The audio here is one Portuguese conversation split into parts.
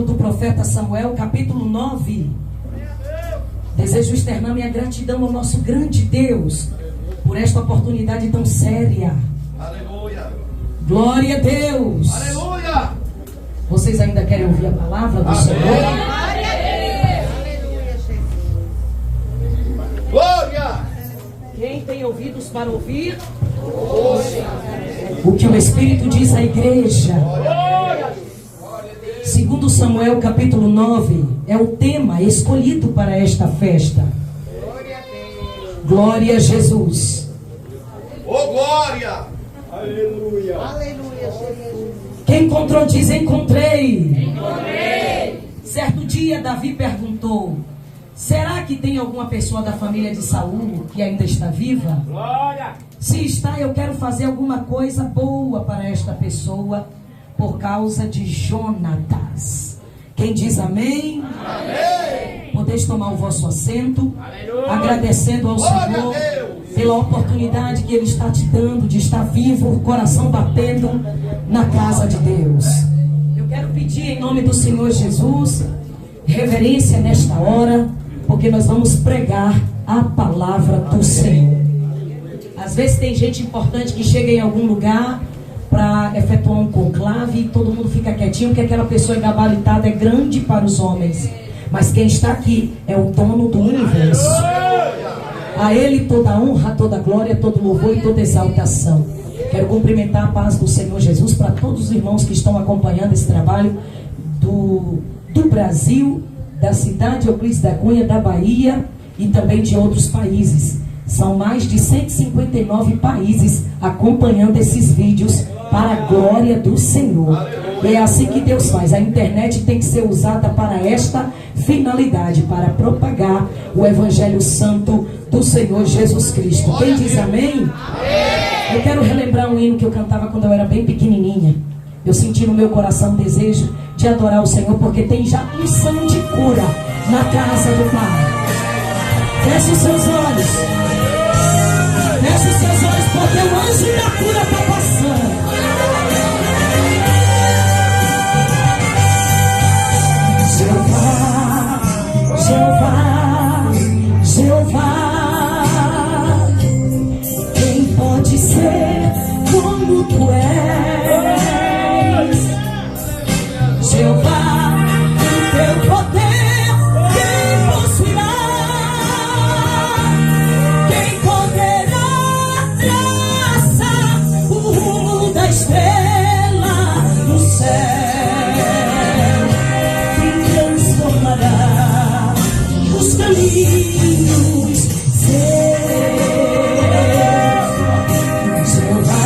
do profeta Samuel, capítulo 9. Desejo externar minha gratidão ao nosso grande Deus por esta oportunidade tão séria. Aleluia. Glória a Deus. Aleluia. Vocês ainda querem ouvir a palavra do Senhor? Glória a Deus. Glória. Quem tem ouvidos para ouvir, o que o Espírito diz à igreja. Segundo Samuel capítulo 9, é o tema escolhido para esta festa. Glória a Jesus. Oh, glória. Aleluia. Quem encontrou diz: encontrei. Certo dia Davi perguntou: será que tem alguma pessoa da família de Saul que ainda está viva? Glória. Se está, eu quero fazer alguma coisa boa para esta pessoa por causa de Jonatas. Quem diz amém? Amém. Podeis tomar o vosso assento. Aleluia. Agradecendo ao Glória Senhor a Deus. pela oportunidade que Ele está te dando de estar vivo, o coração batendo na casa de Deus. Eu quero pedir em nome do Senhor Jesus reverência nesta hora, porque nós vamos pregar a palavra do Senhor. Às vezes tem gente importante que chega em algum lugar para efetuar um conclave e todo mundo fica quietinho, porque aquela pessoa gabaritada é grande para os homens. Mas quem está aqui é o dono do universo. A Ele toda a honra, toda a glória, todo louvor e toda exaltação. Quero cumprimentar a paz do Senhor Jesus para todos os irmãos que estão acompanhando esse trabalho do Brasil, da cidade Euclides da Cunha, da Bahia e também de outros países. São mais de 159 países acompanhando esses vídeos para a glória do Senhor. É assim que Deus faz. A internet tem que ser usada para esta finalidade, para propagar o Evangelho Santo do Senhor Jesus Cristo. Quem diz amém? Eu quero relembrar um hino que eu cantava quando eu era bem pequenininha. Eu senti no meu coração um desejo de adorar o Senhor, porque tem já unção de cura na casa do Pai. Feche os seus olhos. Feche os seus olhos, porque o anjo da cura está passando. Jeová, Jeová, Jeová, quem pode ser como tu és? Jeová, o teu poder, quem possuirá? Quem poderá traçar o rumo da estrela do céu? Os caminhos seus. Jeová,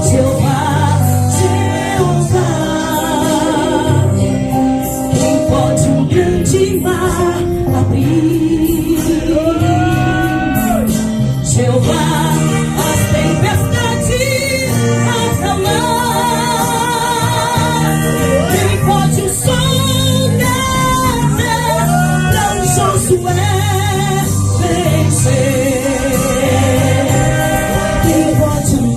Jeová, Jeová, quem pode um grande mar abrir? Jeová, as tempestades acalmar. Quem pode o sol vencer? Quem pode um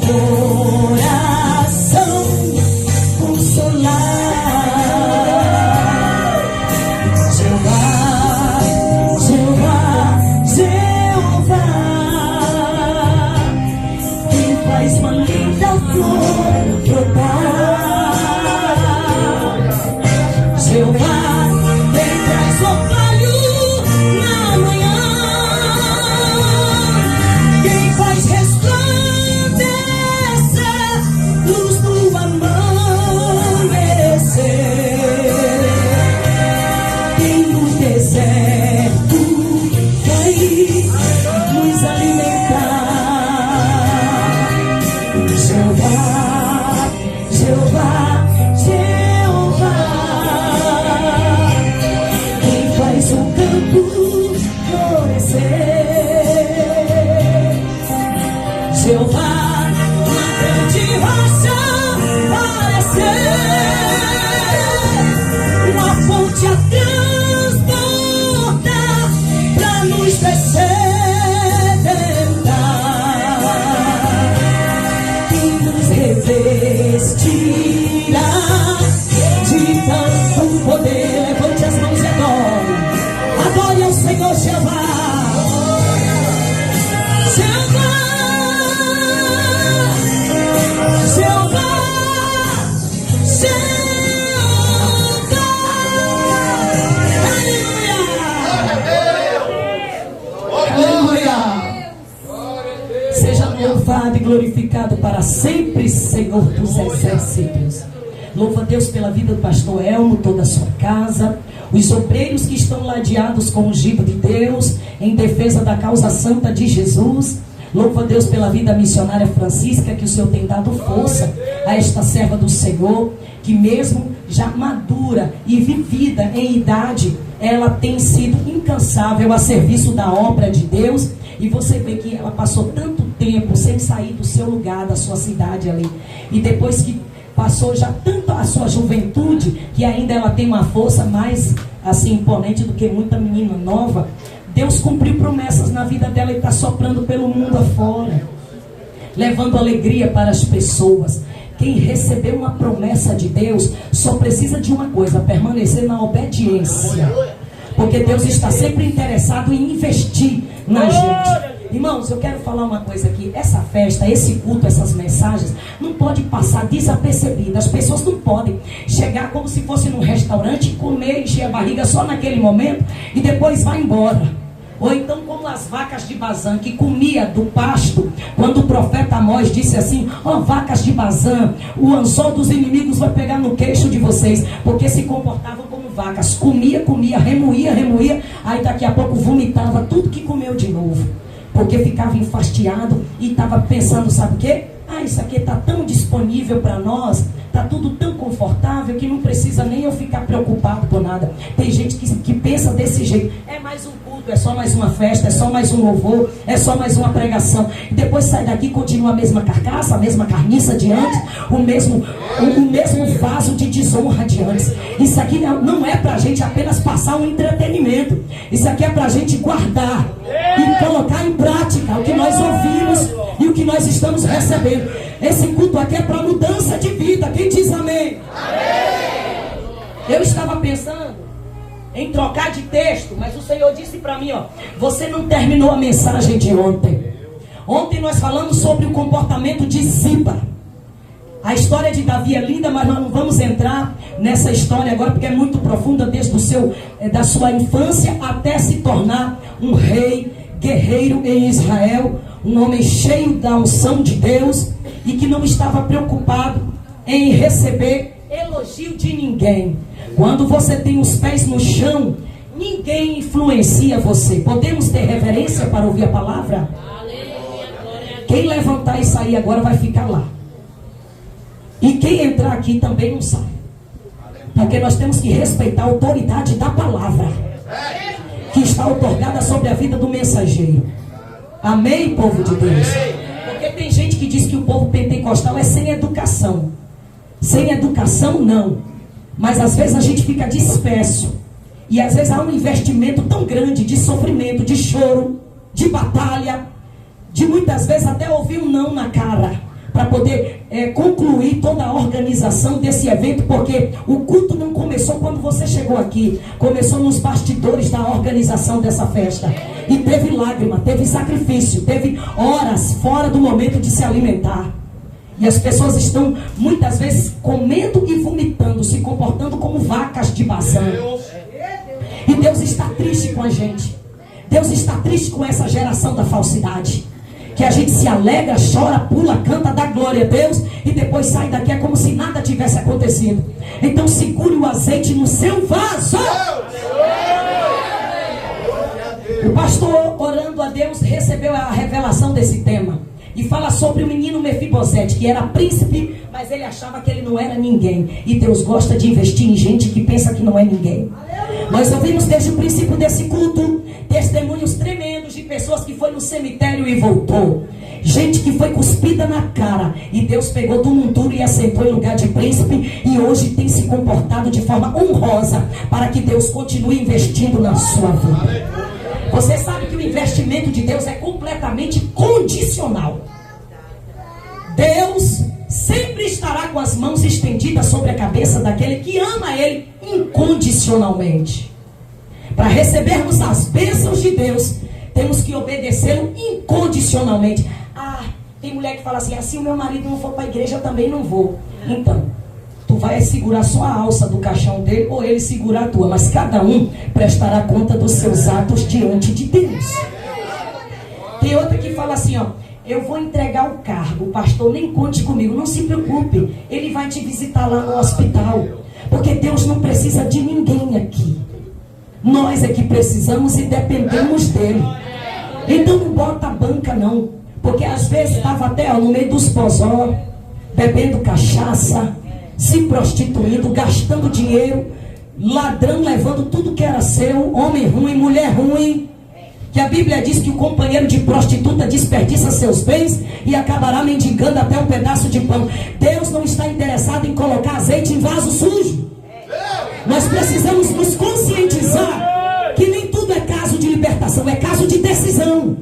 coração consolar? Jeová, Jeová, Jeová, quem faz uma linda flor brotar? Jeová, quem traz orvalho na manhã, quem faz resplandecer luz do amanhecer, quem no deserto vai nos alimentar. Jeová, Jeová, Jeová, glorificado para sempre, Senhor dos exércitos. Louva a Deus pela vida do pastor Elmo, toda a sua casa, os obreiros que estão ladeados com o ungido de Deus, em defesa da causa santa de Jesus. Louva a Deus pela vida missionária Francisca, que o Senhor tem dado força a esta serva do Senhor, que mesmo já madura e vivida em idade, ela tem sido incansável a serviço da obra de Deus. E você vê que ela passou tanto tempo sem sair do seu lugar, da sua cidade ali. E depois que passou já tanto a sua juventude, que ainda ela tem uma força mais assim imponente do que muita menina nova. Deus cumpriu promessas na vida dela e está soprando pelo mundo afora, levando alegria para as pessoas. Quem recebeu uma promessa de Deus só precisa de uma coisa: permanecer na obediência, porque Deus está sempre interessado em investir na gente. Irmãos, eu quero falar uma coisa aqui. Essa festa, esse culto, essas mensagens não pode passar desapercebida. As pessoas não podem chegar como se fosse num restaurante, comer, encher a barriga só naquele momento e depois vai embora. Ou então como as vacas de Bazã, que comia do pasto, quando o profeta Amós disse assim: ó vacas de Bazã, o anzol dos inimigos vai pegar no queixo de vocês, porque se comportavam como vacas, comia, remoía, aí daqui a pouco vomitava tudo que comeu de novo, porque ficava enfastiado e estava pensando, sabe o quê? Isso aqui está tão disponível para nós, está tudo tão confortável que não precisa nem eu ficar preocupado com nada. Tem gente que pensa desse jeito: é mais um culto, é só mais uma festa, é só mais um louvor, é só mais uma pregação. E depois sai daqui e continua a mesma carcaça, a mesma carniça de antes, o mesmo vaso de desonra de antes. Isso aqui não é para a gente apenas passar um entretenimento. Isso aqui é para a gente guardar e colocar em prática o que nós ouvimos e o que nós estamos recebendo. Esse culto aqui é para mudança de vida. Quem diz amém? Amém. Eu estava pensando em trocar de texto, mas o Senhor disse para mim: você não terminou a mensagem de ontem. Ontem nós falamos sobre o comportamento de Ziba. A história de Davi é linda, mas nós não vamos entrar nessa história agora, porque é muito profunda, desde da sua infância até se tornar um rei guerreiro em Israel, um homem cheio da unção de Deus e que não estava preocupado em receber elogio de ninguém. Quando você tem os pés no chão, ninguém influencia você. Podemos ter reverência para ouvir a palavra? Quem levantar e sair agora vai ficar lá. E quem entrar aqui também não sai, porque nós temos que respeitar a autoridade da palavra que está otorgada sobre a vida do mensageiro. Amém, povo de Deus? Porque tem gente que diz que o povo pentecostal é sem educação. Sem educação não, mas às vezes a gente fica disperso, e às vezes há um investimento tão grande de sofrimento, de choro, de batalha, de muitas vezes até ouvir um não na cara, para poder concluir toda a organização desse evento, porque o culto não começou quando você chegou aqui, começou nos bastidores da organização dessa festa, e teve lágrima, teve sacrifício, teve horas fora do momento de se alimentar, e as pessoas estão muitas vezes comendo e vomitando, se comportando como vacas de Bazã. E Deus está triste com a gente. Deus está triste com essa geração da falsidade, que a gente se alegra, chora, pula, canta, dá glória a Deus e depois sai daqui, é como se nada tivesse acontecido. Então segure o azeite no seu vaso. O pastor, orando a Deus, recebeu a revelação desse tema e fala sobre o menino Mefibosete, que era príncipe, mas ele achava que ele não era ninguém. E Deus gosta de investir em gente que pensa que não é ninguém. Nós ouvimos desde o princípio desse culto testemunhos tremendos de pessoas que foi no cemitério e voltou, gente que foi cuspida na cara e Deus pegou do monturo e assentou em lugar de príncipe, e hoje tem se comportado de forma honrosa para que Deus continue investindo na sua vida. Você sabe que o investimento de Deus é completamente condicional. Deus sempre estará com as mãos estendidas sobre a cabeça daquele que ama Ele incondicionalmente. Para recebermos as bênçãos de Deus, temos que obedecê-lo incondicionalmente. Tem mulher que fala assim: se o meu marido não for para a igreja, eu também não vou. Então, tu vai segurar só a alça do caixão dele, ou ele segurar a tua, mas cada um prestará conta dos seus atos diante de Deus. Tem outra que fala assim: eu vou entregar o cargo, pastor, nem conte comigo, não se preocupe, ele vai te visitar lá no hospital, porque Deus não precisa de ninguém aqui, nós é que precisamos e dependemos dele. Então não bota a banca não, porque às vezes estava até no meio dos pozó, bebendo cachaça, se prostituindo, gastando dinheiro, ladrão, levando tudo que era seu, homem ruim, mulher ruim, que a Bíblia diz que o companheiro de prostituta desperdiça seus bens e acabará mendigando até um pedaço de pão. Deus não está interessado em colocar azeite em vaso sujo. Nós precisamos nos conscientizar que nem tudo é caso de libertação, é caso de decisão.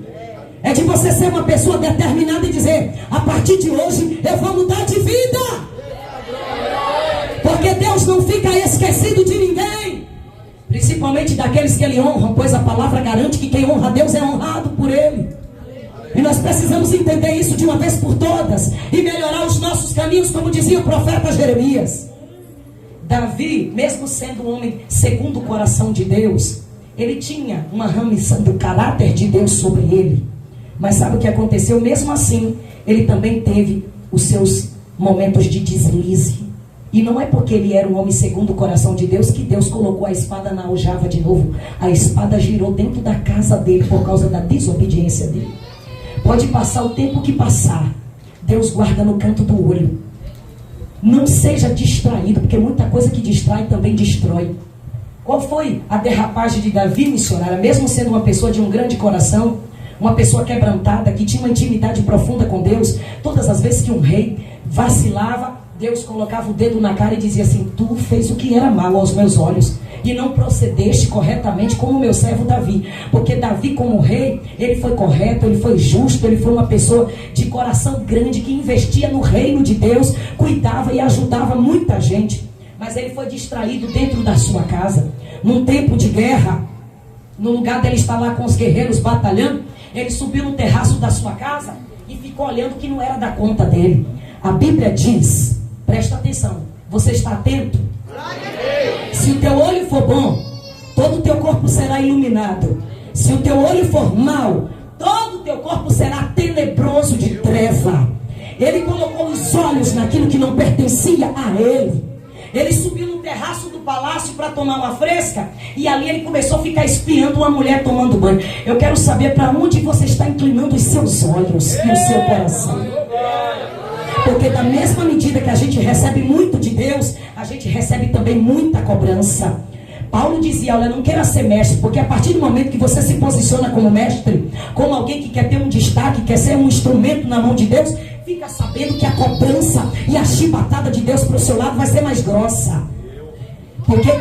É de você ser uma pessoa determinada e dizer: a partir de hoje eu vou mudar de vida. Porque Deus não fica esquecido de ninguém, principalmente daqueles que Ele honra, pois a palavra garante que quem honra a Deus é honrado por Ele. E nós precisamos entender isso de uma vez por todas e melhorar os nossos caminhos, como dizia o profeta Jeremias. Davi, mesmo sendo um homem segundo o coração de Deus, ele tinha uma ramificação do caráter de Deus sobre ele. Mas sabe o que aconteceu? Mesmo assim, ele também teve os seus momentos de deslize. E não é porque ele era um homem segundo o coração de Deus que Deus colocou a espada na aljava de novo. A espada girou dentro da casa dele por causa da desobediência dele. Pode passar o tempo que passar, Deus guarda no canto do olho. Não seja distraído, porque muita coisa que distrai também destrói. Qual foi a derrapagem de Davi, missionária? Mesmo sendo uma pessoa de um grande coração, uma pessoa quebrantada, que tinha uma intimidade profunda com Deus, todas as vezes que um rei vacilava, Deus colocava o dedo na cara e dizia assim: tu fez o que era mal aos meus olhos e não procedeste corretamente como o meu servo Davi. Porque Davi, como rei, ele foi correto, ele foi justo, ele foi uma pessoa de coração grande que investia no reino de Deus, cuidava e ajudava muita gente. Mas ele foi distraído dentro da sua casa, num tempo de guerra. No lugar dele estar lá com os guerreiros batalhando, ele subiu no terraço da sua casa e ficou olhando o que não era da conta dele. A Bíblia diz, presta atenção, você está atento? Se o teu olho for bom, todo o teu corpo será iluminado. Se o teu olho for mau, todo o teu corpo será tenebroso de treva. Ele colocou os olhos naquilo que não pertencia a ele. Ele subiu no terraço do palácio para tomar uma fresca, e ali ele começou a ficar espiando uma mulher tomando banho. Eu quero saber para onde você está inclinando os seus olhos e o seu coração. Porque da mesma medida que a gente recebe muito de Deus, a gente recebe também muita cobrança. Paulo dizia: olha, não queira ser mestre, porque a partir do momento que você se posiciona como mestre, como alguém que quer ter um destaque, quer ser um instrumento na mão de Deus, fica sabendo que a cobrança e a chibatada de Deus para o seu lado vai ser mais grossa. Porque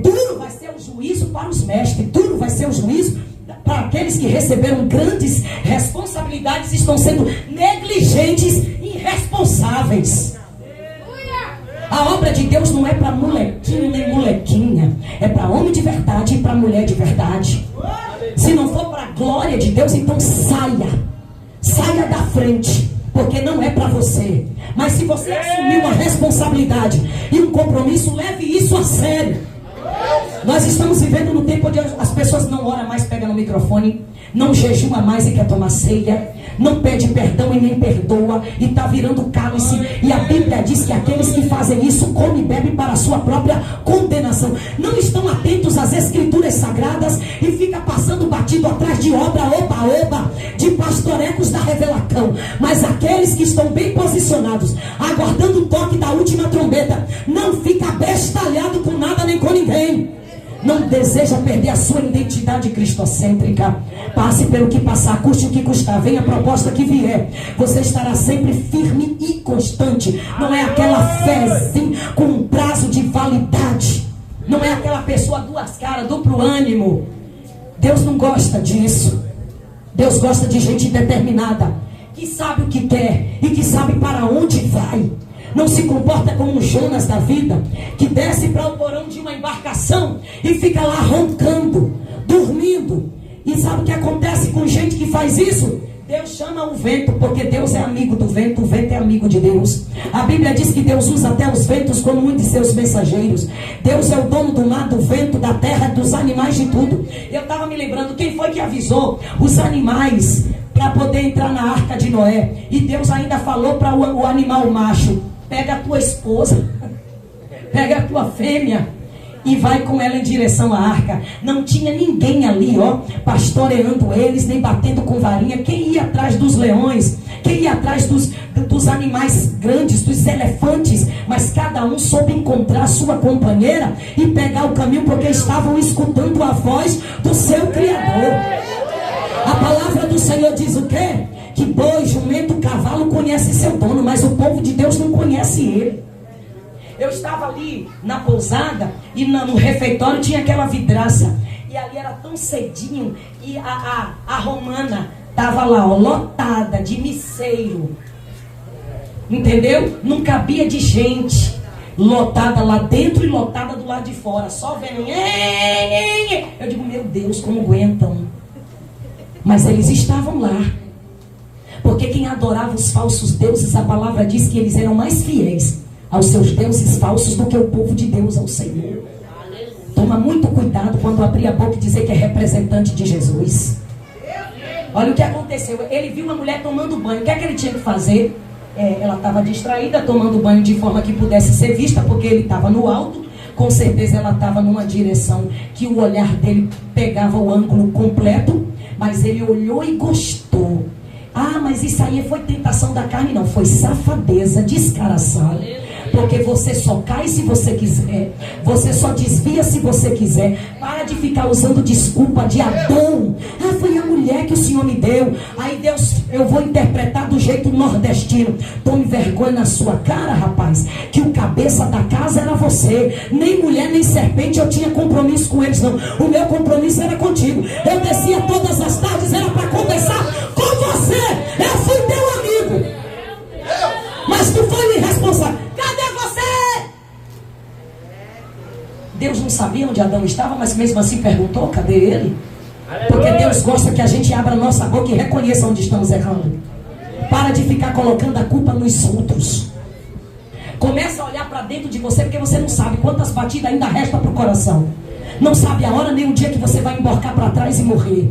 duro vai ser o juízo para os mestres, duro vai ser o juízo para aqueles que receberam grandes responsabilidades e estão sendo negligentes e irresponsáveis. A obra de Deus não é para molequinho nem molequinha, é para homem de verdade e para mulher de verdade. Se não for para a glória de Deus, então saia da frente, porque não é para você. Mas se você assumir uma responsabilidade e um compromisso, leve isso a sério. Nós estamos vivendo no tempo onde as pessoas não oram mais, pegam no microfone, não jejuma mais e quer tomar ceia, não pede perdão e nem perdoa, e está virando cálice. E a Bíblia diz que aqueles que fazem isso comem e bebem para a sua própria condenação. Não estão atentos às escrituras sagradas e fica passando batido atrás de obra, oba, de pastorecos da revelação. Mas aqueles que estão bem posicionados, aguardando o toque da última trombeta, não fica bestalhado com nada nem com ninguém. Não deseja perder a sua identidade cristocêntrica. Passe pelo que passar, custe o que custar, venha a proposta que vier, você estará sempre firme e constante. Não é aquela fé com um prazo de validade. Não é aquela pessoa duas caras, duplo ânimo. Deus não gosta disso. Deus gosta de gente determinada, que sabe o que quer e que sabe para onde vai. Não se comporta como um Jonas da vida, que desce para o porão de uma embarcação e fica lá roncando, dormindo. E sabe o que acontece com gente que faz isso? Deus chama o vento, porque Deus é amigo do vento, o vento é amigo de Deus. A Bíblia diz que Deus usa até os ventos como um de seus mensageiros. Deus é o dono do mar, do vento, da terra, dos animais, de tudo. Eu estava me lembrando, quem foi que avisou os animais para poder entrar na arca de Noé. E Deus ainda falou para o animal macho: pega a tua esposa, pega a tua fêmea e vai com ela em direção à arca. Não tinha ninguém ali, pastoreando eles, nem batendo com varinha. Quem ia atrás dos leões? Quem ia atrás dos animais grandes, dos elefantes? Mas cada um soube encontrar sua companheira e pegar o caminho, porque estavam escutando a voz do seu Criador. A palavra do Senhor diz o quê? Que boi, jumento, cavalo conhece seu dono, mas o povo de Deus não conhece ele. Eu estava ali na pousada e no refeitório tinha aquela vidraça. E ali era tão cedinho e a romana estava lá, lotada de miceiro. Entendeu? Não cabia de gente. Lotada lá dentro e lotada do lado de fora. Só vendo. Eu digo, meu Deus, como aguentam? Mas eles estavam lá. Porque quem adorava os falsos deuses, a palavra diz que eles eram mais fiéis aos seus deuses falsos do que o povo de Deus ao Senhor. Toma muito cuidado quando abrir a boca e dizer que é representante de Jesus. Olha o que aconteceu. Ele viu uma mulher tomando banho. O que é que ele tinha que fazer? Ela estava distraída, tomando banho de forma que pudesse ser vista, porque ele estava no alto. Com certeza ela estava numa direção que o olhar dele pegava o ângulo completo. Mas ele olhou e gostou. Ah, mas isso aí foi tentação da carne? Não, foi safadeza, descaração. Porque você só cai se você quiser. Você só desvia se você quiser. Para de ficar usando desculpa de Adão. Ah, foi a mulher que o Senhor me deu. Aí Deus, eu vou interpretar do jeito nordestino. Tome vergonha na sua cara, rapaz. Que o cabeça da casa era você. Nem mulher, nem serpente eu tinha compromisso com eles, não. O meu compromisso era contigo. Eu descia todas as tardes, era para conversar com você. Eu fui teu amigo. Mas tu foi irresponsável. Deus não sabia onde Adão estava, mas mesmo assim perguntou, cadê ele? Porque Deus gosta que a gente abra a nossa boca e reconheça onde estamos errando. Para de ficar colocando a culpa nos outros. Começa a olhar para dentro de você, porque você não sabe quantas batidas ainda restam para o coração. Não sabe a hora nem o dia que você vai emborcar para trás e morrer.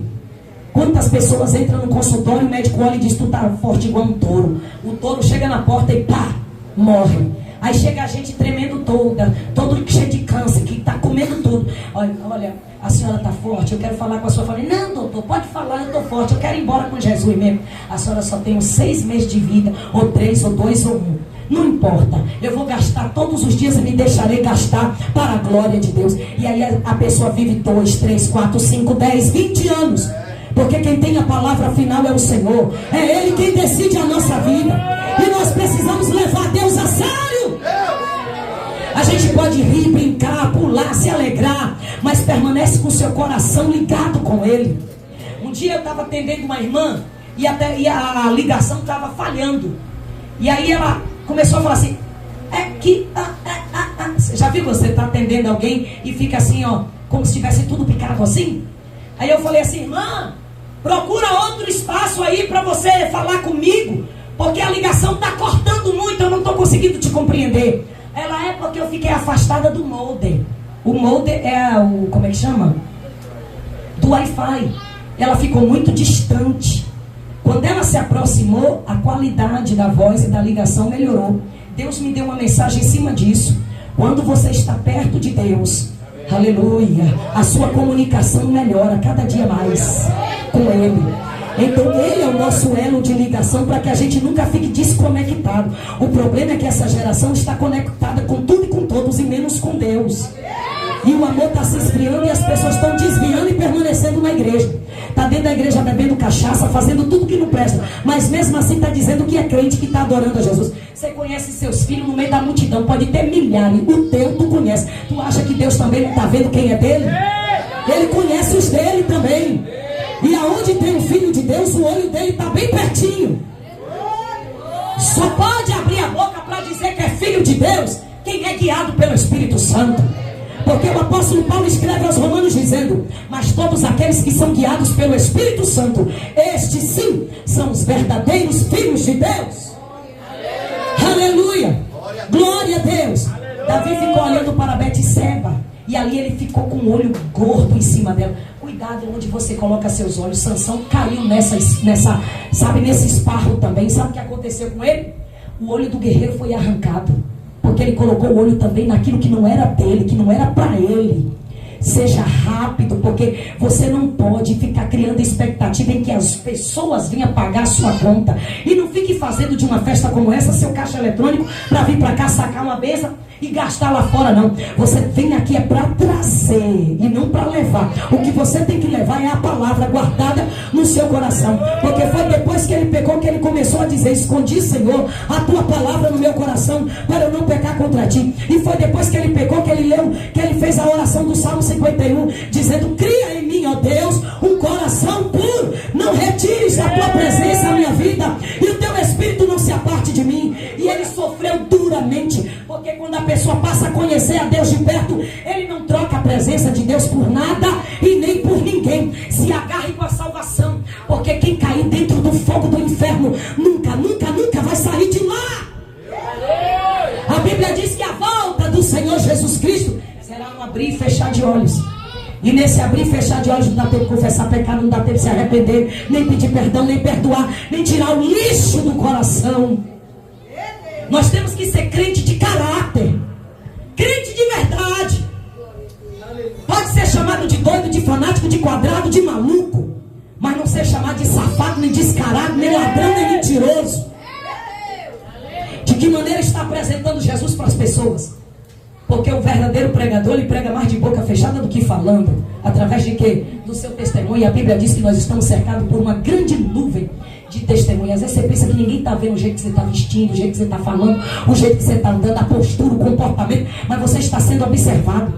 Quantas pessoas entram no consultório, o médico olha e diz, tu tá forte igual um touro. O touro chega na porta e pá, morre. Aí chega a gente tremendo todo cheio de câncer, que está comendo tudo. Olha, a senhora está forte, eu quero falar com a sua família. Não, doutor, pode falar, eu estou forte, eu quero ir embora com Jesus mesmo. A senhora só tem uns 6 meses de vida, ou 3, ou 2, ou 1. Não importa, eu vou gastar todos os dias e me deixarei gastar para a glória de Deus. E aí a pessoa vive 2, 3, 4, 5, 10, 20 anos. Porque quem tem a palavra final é o Senhor. É Ele quem decide a nossa vida. E nós precisamos levar Deus a sério. A gente pode rir, brincar, pular, se alegrar, mas permanece com o seu coração ligado com Ele. Um dia eu estava atendendo uma irmã e a ligação estava falhando. E aí ela começou a falar assim, Você já viu você está atendendo alguém e fica assim, como se tivesse tudo picado assim? Aí eu falei assim, irmã, procura outro espaço aí para você falar comigo, porque a ligação está cortando muito, eu não estou conseguindo te compreender. Ela é porque eu fiquei afastada do modem. O modem é como é que chama? Do Wi-Fi. Ela ficou muito distante. Quando ela se aproximou, a qualidade da voz e da ligação melhorou. Deus me deu uma mensagem em cima disso. Quando você está perto de Deus, aleluia, a sua comunicação melhora cada dia mais com Ele. Então Ele é o nosso elo de ligação para que a gente nunca fique desconectado. O problema é que essa geração está conectada com tudo e com todos e menos com Deus. E o amor está se esfriando e as pessoas estão desviando e permanecendo na igreja. Está dentro da igreja bebendo cachaça, fazendo tudo que não presta. Mas mesmo assim está dizendo que é crente, que está adorando a Jesus. Você conhece seus filhos no meio da multidão, pode ter milhares. O teu tu conhece. Tu acha que Deus também não está vendo quem é dele? Ele conhece os dele também. E aonde tem um filho de Deus, o olho dele está bem pertinho. Só pode abrir a boca para dizer que é filho de Deus quem é guiado pelo Espírito Santo. Porque o apóstolo Paulo escreve aos Romanos dizendo, mas todos aqueles que são guiados pelo Espírito Santo, estes sim são os verdadeiros filhos de Deus. Aleluia! Glória a Deus! Davi ficou olhando para Betseba. E ali ele ficou com o olho gordo em cima dela. cuidado onde você coloca seus olhos. Sansão caiu nesse esparro também. Sabe o que aconteceu com ele? O olho do guerreiro foi arrancado, porque ele colocou o olho também naquilo que não era dele, que não era para ele. Seja rápido, porque você não pode ficar criando expectativa em que as pessoas venham pagar a sua conta. E não fique fazendo de uma festa como essa seu caixa eletrônico para vir para cá sacar uma mesa e gastar lá fora, não. Você vem aqui é para trazer e não para levar. O que você tem que levar é a palavra guardada no seu coração, porque foi depois que ele pecou que ele começou a dizer: escondi, Senhor, a tua palavra no meu coração para eu não pecar contra ti. E foi depois que ele pecou que ele leu, que ele fez a oração do Salmo 51, dizendo: cria em mim, ó Deus, um coração puro, não retires da tua presença a minha vida, e o teu espírito não se aparte de mim. E ele sofreu duramente, porque quando a pessoa passa a conhecer a Deus de perto, ele não troca a presença de Deus por nada e nem por ninguém. Se agarre com a salvação, porque quem cair dentro do fogo do inferno nunca, nunca, nunca vai sair de lá. A Bíblia diz que a volta do Senhor Jesus Cristo será um abrir e fechar de olhos. E nesse abrir e fechar de olhos não dá tempo de confessar pecado, não dá tempo de se arrepender, nem pedir perdão, nem perdoar, nem tirar o lixo do coração. Nós temos que ser crente de caráter, crente de verdade. Pode ser chamado de doido, de fanático, de quadrado, de maluco, mas não ser chamado de safado, nem descarado, nem ladrão, nem mentiroso. De que maneira está apresentando Jesus para as pessoas? Porque o verdadeiro pregador, ele prega mais de boca fechada do que falando. Através de quê? Do seu testemunho. E a Bíblia diz que nós estamos cercados por uma grande nuvem de testemunhas. Às vezes você pensa que ninguém está vendo o jeito que você está vestindo, o jeito que você está falando, o jeito que você está andando, a postura, o comportamento, mas você está sendo observado.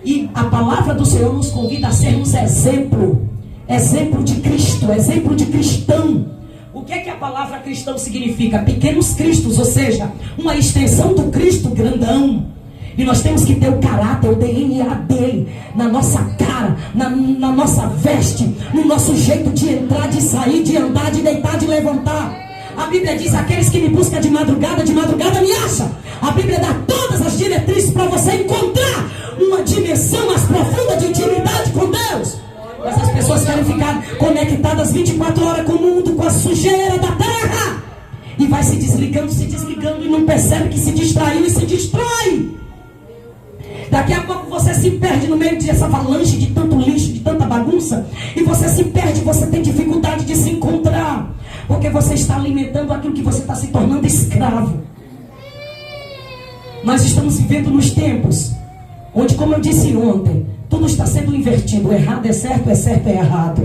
E a palavra do Senhor nos convida a sermos exemplo de Cristo, exemplo de cristão. O que é que a palavra cristão significa? Pequenos cristos, ou seja, uma extensão do Cristo grandão. E nós temos que ter o caráter, o DNA dele na nossa cara, na nossa veste, no nosso jeito de entrar, de sair, de andar, de deitar, de levantar. A Bíblia diz: aqueles que me buscam de madrugada me acham. A Bíblia dá todas as diretrizes para você encontrar uma dimensão mais profunda de intimidade com Deus. Mas as pessoas querem ficar conectadas 24 horas com o mundo, com a sujeira da terra, e vai se desligando e não percebe que se distraiu e se destrói. Daqui a pouco você se perde no meio dessa avalanche de tanto lixo, de tanta bagunça, e você se perde, você tem dificuldade de se encontrar, porque você está alimentando aquilo que você está se tornando escravo. Nós estamos vivendo nos tempos onde, como eu disse ontem, tudo está sendo invertido. O errado é certo é errado.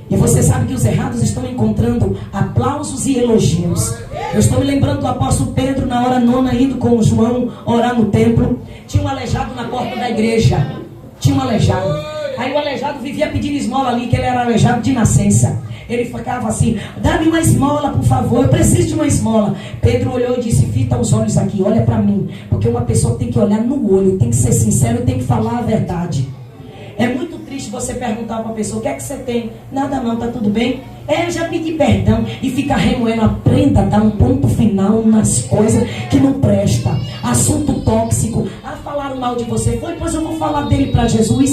E você sabe que os errados estão encontrando aplausos e elogios. Eu estou me lembrando do apóstolo Pedro na hora nona, indo com o João orar no templo. Tinha um aleijado na porta da igreja. Tinha um aleijado. Aí o aleijado vivia pedindo esmola ali, que ele era aleijado de nascença. Ele ficava assim: dá-me uma esmola, por favor, eu preciso de uma esmola. Pedro olhou e disse: fita os olhos aqui, olha para mim. Porque uma pessoa tem que olhar no olho, tem que ser sincero e tem que falar a verdade. É muito triste você perguntar para uma pessoa: o que é que você tem? Nada não, tá tudo bem? Eu já pedi perdão. E fica remoendo. Aprenda a dar um ponto final nas coisas que não presta. Assunto tóxico. Falaram mal de você. Pois eu vou falar dele para Jesus.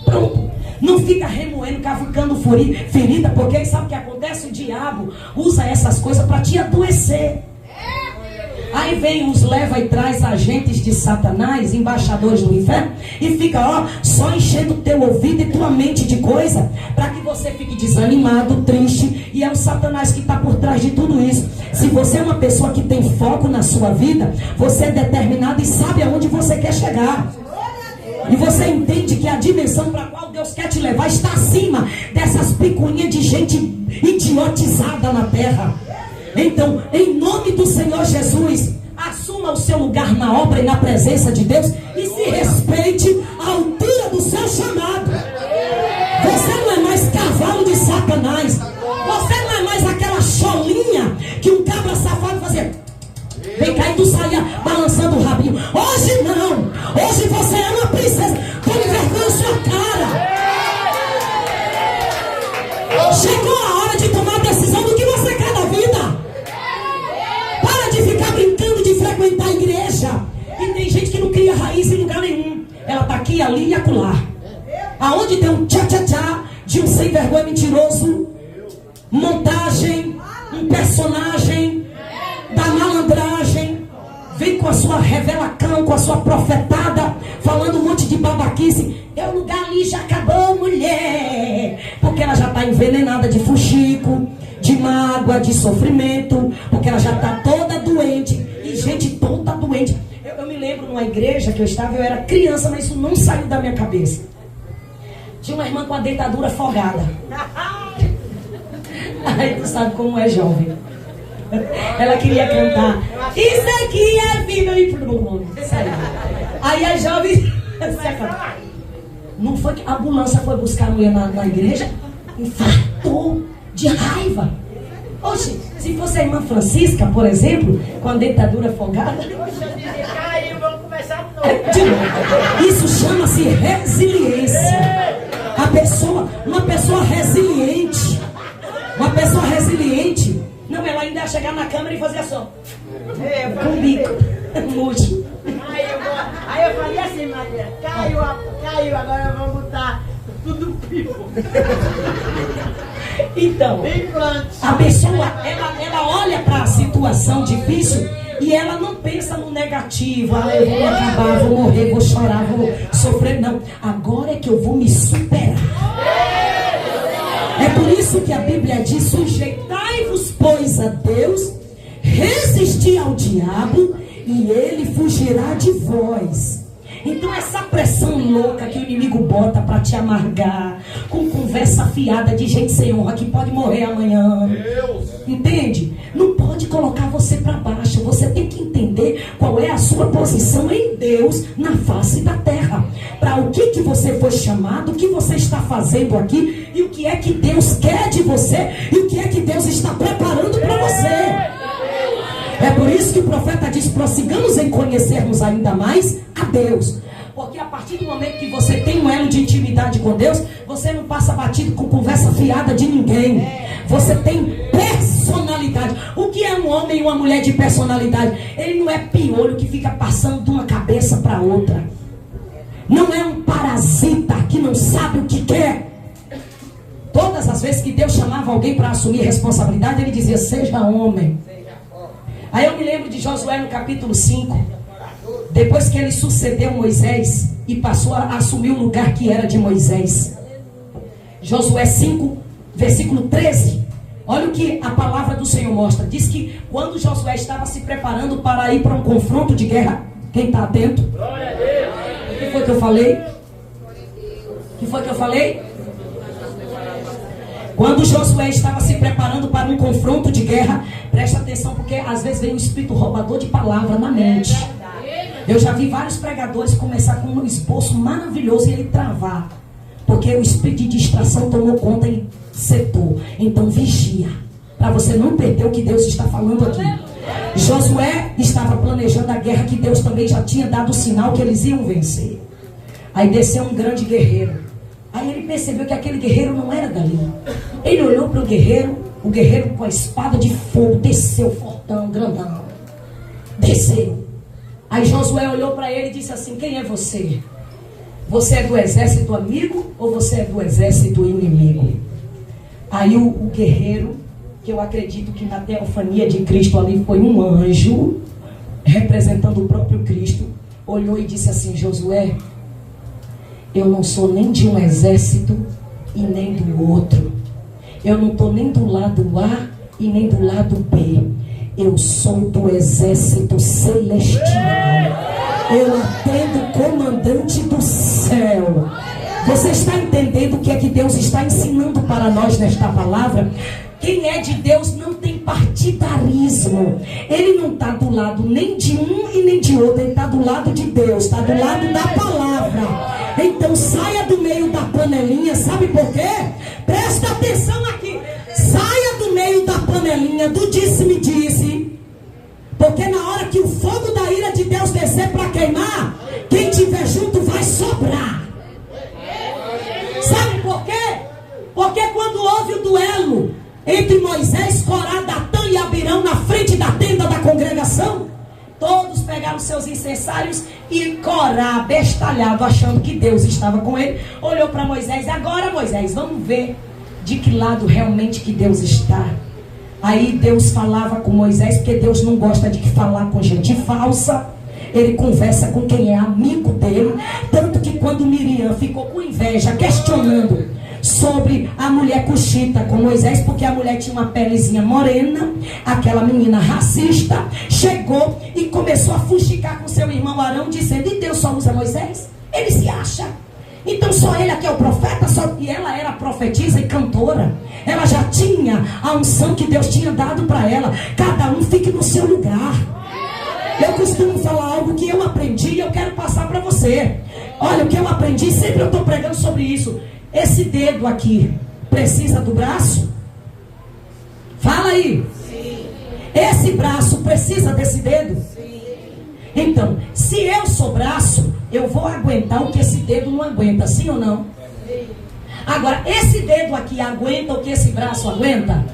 Pronto. Não fica remoendo, cavucando ferida, porque sabe o que acontece? O diabo usa essas coisas para te adoecer. Aí vem os leva e traz agentes de Satanás, embaixadores do inferno, e fica só enchendo teu ouvido e tua mente de coisa, para que você fique desanimado, triste, e é o Satanás que está por trás de tudo isso. Se você é uma pessoa que tem foco na sua vida, você é determinado e sabe aonde você quer chegar. E você entende que a dimensão para a qual Deus quer te levar está acima dessas picuinhas de gente idiotizada na terra. Então, em nome do Senhor Jesus, assuma o seu lugar na obra e na presença de Deus e se respeite à altura do seu chamado. Você não é mais cavalo de Satanás. Você não é mais aquela cholinha que um cabra safado fazia. Vem cá e tu saia balançando o rabinho. Hoje não. Hoje você é uma princesa. Tome vergonha na sua cara. Chegou a hora de tomar a decisão do que você quer da vida. Para de ficar brincando de frequentar a igreja. E tem gente que não cria raiz em lugar nenhum. Ela está aqui, ali e acolá. Aonde tem um tchá-tchá-tchá de um sem vergonha mentiroso, montagem, um personagem da malandragem, vem com a sua revelacão, com a sua profetada, falando um monte de babaquice. O lugar ali já acabou, mulher, porque ela já está envenenada de fuxico, de mágoa, de sofrimento, porque ela já está toda doente. E gente toda doente. Eu me lembro numa igreja que eu estava, eu era criança, mas isso não saiu da minha cabeça. Tinha uma irmã com a dentadura folgada. Aí tu sabe como é jovem. Ela queria cantar. Isso aqui é vida. Aí a jovem. Não foi que a ambulância foi buscar a mulher na igreja? Infartou de raiva. Oxe, se fosse a irmã Francisca, por exemplo, com a dentadura folgada. Caiu, vamos começar de novo. Isso chama-se resiliência. Uma pessoa resiliente. Uma pessoa resiliente. Não, ela ainda ia chegar na câmera e fazer assim, ó. Com o bico. Murcho. Aí eu falei assim, Maria, caiu, agora eu vou botar tudo pipo. Então, a pessoa, ela olha para a situação difícil e ela não pensa no negativo. Ah, eu vou me acabar, vou morrer, vou chorar, vou sofrer. Não, agora é que eu vou me superar. É por isso que a Bíblia diz: sujeitai-vos, pois, a Deus, resisti ao diabo e ele fugirá de vós. Então essa pressão louca que o inimigo bota para te amargar, com conversa fiada de gente sem honra que pode morrer amanhã, entende? Não pode colocar você para baixo. Você tem que entender qual é a sua posição em Deus na face da terra. Para o que você foi chamado, o que você está fazendo aqui, e o que é que Deus quer de você, e o que é que Deus está preparando para você. É por isso que o profeta diz: prossigamos em conhecermos ainda mais a Deus. Porque a partir do momento que você tem um elo de intimidade com Deus, você não passa batido com conversa fiada de ninguém. Você tem personalidade. O que é um homem e uma mulher de personalidade? Ele não é piolho que fica passando de uma cabeça para outra. Não é um parasita que não sabe o que quer. Todas as vezes que Deus chamava alguém para assumir responsabilidade, ele dizia: seja homem. Aí eu me lembro de Josué no capítulo 5. Depois que ele sucedeu Moisés e passou a assumir o lugar que era de Moisés. Josué 5, versículo 13. Olha o que a palavra do Senhor mostra. Diz que quando Josué estava se preparando para ir para um confronto de guerra. Quem está atento? O que foi que eu falei? O que foi que eu falei? Quando Josué estava se preparando para um confronto de guerra, presta atenção, porque às vezes vem um espírito roubador de palavra na mente. Eu já vi vários pregadores começar com um esboço maravilhoso e ele travar, porque o espírito de distração tomou conta e setou. Então vigia, para você não perder o que Deus está falando aqui. Josué estava planejando a guerra que Deus também já tinha dado o sinal que eles iam vencer. Aí desceu um grande guerreiro. Aí ele percebeu que aquele guerreiro não era dali. Ele olhou para o guerreiro com a espada de fogo, desceu fortão, grandão. Desceu. Aí Josué olhou para ele e disse assim: quem é você? Você é do exército amigo ou você é do exército inimigo? Aí o guerreiro, que eu acredito que na teofania de Cristo ali foi um anjo, representando o próprio Cristo, olhou e disse assim: Josué, eu não sou nem de um exército e nem do outro. Eu não estou nem do lado A e nem do lado B. Eu sou do exército celestial. Eu atendo o comandante do céu. Você está entendendo o que é que Deus está ensinando para nós nesta palavra? Quem é de Deus não tem partidarismo. Ele não está do lado nem de um e nem de outro. Ele está do lado de Deus, está do lado da palavra. Então saia do meio da panelinha. Sabe por quê? Presta atenção aqui. Saia do meio da panelinha do disse-me-disse. Porque na hora que o fogo da ira de Deus descer para queimar, quem tiver junto vai sobrar. Sabe por quê? Porque quando houve o duelo entre Moisés, Corá, Datã e Abirão na frente da tenda da congregação, todos pegaram seus incensários E Corá, bestalhado, achando que Deus estava com ele, olhou para Moisés. Agora, Moisés, vamos ver de que lado realmente que Deus está. Aí Deus falava com Moisés, porque Deus não gosta de falar com gente falsa. Ele conversa com quem é amigo dele. Tanto que quando Miriam ficou com inveja, questionando sobre a mulher cuxita com Moisés, porque a mulher tinha uma pelezinha morena, aquela menina racista, chegou e começou a fuxicar com seu irmão Arão, dizendo: e Deus só usa Moisés? Ele se acha. Então só ele aqui é o profeta? E ela era profetisa e cantora. Ela já tinha a unção que Deus tinha dado para ela. Cada um fique no seu lugar. Eu costumo falar algo que eu aprendi e eu quero passar para você. Olha, o que eu aprendi, sempre eu estou pregando sobre isso. Esse dedo aqui precisa do braço? Fala aí. Sim. Esse braço precisa desse dedo? Sim. Então, se eu sou braço, eu vou aguentar o que esse dedo não aguenta, sim ou não? Sim. Agora, esse dedo aqui aguenta o que esse braço aguenta?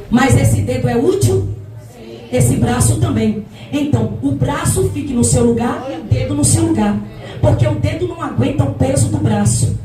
Mas esse dedo é útil? Sim. Esse braço também. Então, o braço fique no seu lugar e o dedo no seu lugar. Porque o dedo não aguenta o peso do braço.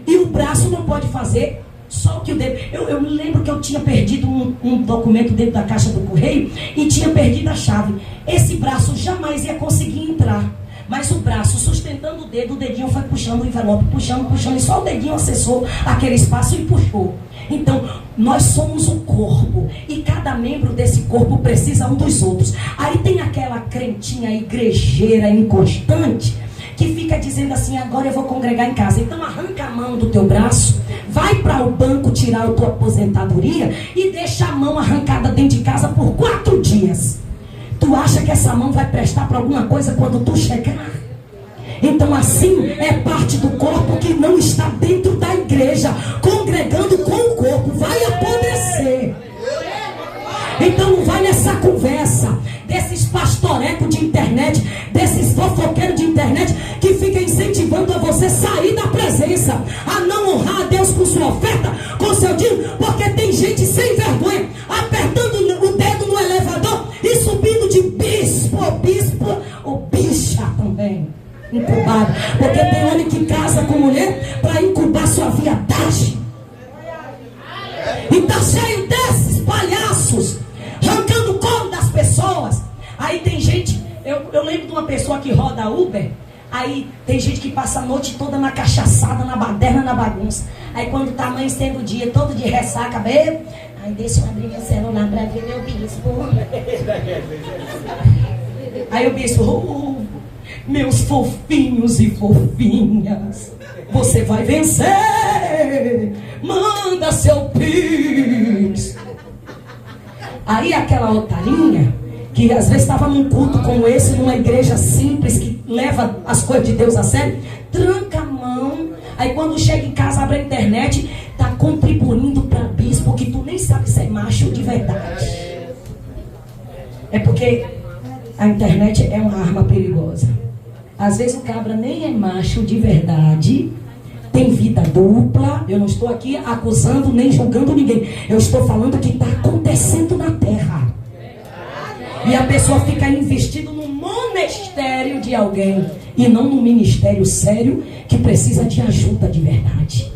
E o braço não pode fazer só o que o dedo... Eu me lembro que eu tinha perdido um documento dentro da caixa do correio e tinha perdido a chave. Esse braço jamais ia conseguir entrar. Mas o braço, sustentando o dedo, o dedinho foi puxando o envelope, puxando, e só o dedinho acessou aquele espaço e puxou. Então, nós somos um corpo e cada membro desse corpo precisa um dos outros. Aí tem aquela crentinha igrejeira inconstante que fica dizendo assim: agora eu vou congregar em casa. Então arranca a mão do teu braço, vai para o banco tirar a tua aposentadoria e deixa a mão arrancada dentro de casa por 4 dias. Tu acha que essa mão vai prestar para alguma coisa quando tu chegar? Então assim é parte do corpo que não está dentro da igreja, congregando com o corpo, vai apodrecer. Então não vai nessa conversa desses pastorecos de internet, desses fofoqueiros de internet que fica incentivando a você sair da presença, a não honrar a Deus com sua oferta, com seu dinheiro, porque tem gente sem vergonha apertando o dedo no elevador e subindo de bispo ou bicha também, incubado, porque tem homem que casa com mulher para incubar sua viadagem. E tá cheio desses palhaços arrancando o couro das pessoas. Aí tem gente, eu lembro de uma pessoa que roda Uber. Aí tem gente que passa a noite toda na cachaçada, na baderna, na bagunça. Aí quando tá amanhecendo o dia, todo de ressaca, bebe. Aí deixa eu abrir meu celular pra ver meu bispo. Aí o bispo: meus fofinhos e fofinhas, você vai vencer. Manda seu pix. Aí aquela otarinha, que às vezes estava num culto como esse, numa igreja simples, que leva as coisas de Deus a sério, tranca a mão. Aí quando chega em casa, abre a internet, tá contribuindo para bispo, que tu nem sabe se é macho de verdade. É porque a internet é uma arma perigosa. Às vezes o cabra nem é macho de verdade, tem vida dupla. Eu não estou aqui acusando nem julgando ninguém. Eu estou falando o que está acontecendo na terra. E a pessoa fica investindo no monastério de alguém e não no ministério sério que precisa de ajuda de verdade.